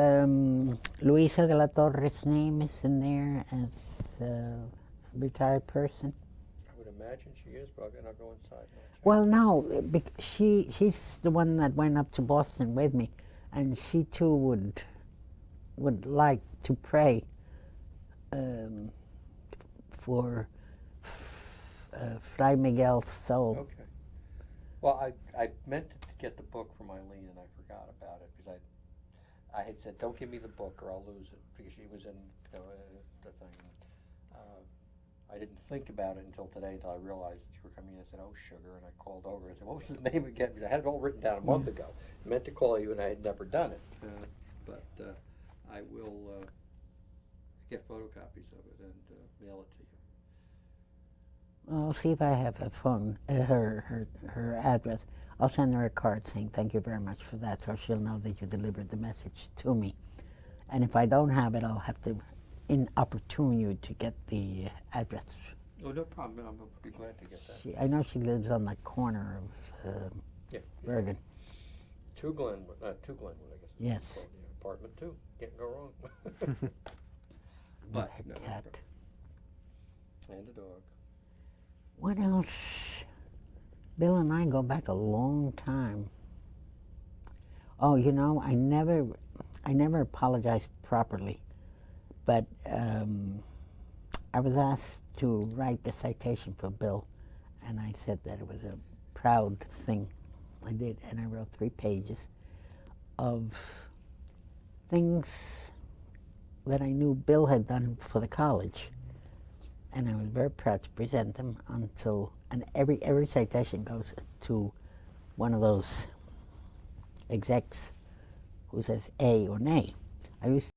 Luisa de la Torre's name is in there as a retired person? I would imagine she is, but I'll go inside and check. Well, no, she's the one that went up to Boston with me, and she too would like to pray for Fray Miguel's soul. Okay. Well, I meant to get the book from Eileen, and I forgot about it because I had said, don't give me the book or I'll lose it, because she was in the thing. I didn't think about it until today, until I realized that you were coming in. I said, oh, sugar, and I called over. I said, what was his name again? Because I had it all written down a month ago. I meant to call you, and I had never done it. But I will get photocopies of it and mail it to you. Well, I'll see if I have her phone, her address. I'll send her a card saying thank you very much for that, so she'll know that you delivered the message to me. And if I don't have it, I'll have to inopportune you to get the address. Oh, no problem. I'll be glad to get that. I know she lives on the corner of Yeah. Bergen. Two Glenwood, I guess. Yes. It's called, yeah, apartment 2. Can't go wrong. With But, her no, cat. And a dog. What else? Bill and I go back a long time. Oh, you know, I never apologized properly, but I was asked to write the citation for Bill, and I said that it was a proud thing. I did, and I wrote 3 pages of things that I knew Bill had done for the college, and I was very proud to present them and every citation goes to one of those execs who says A or nay. I used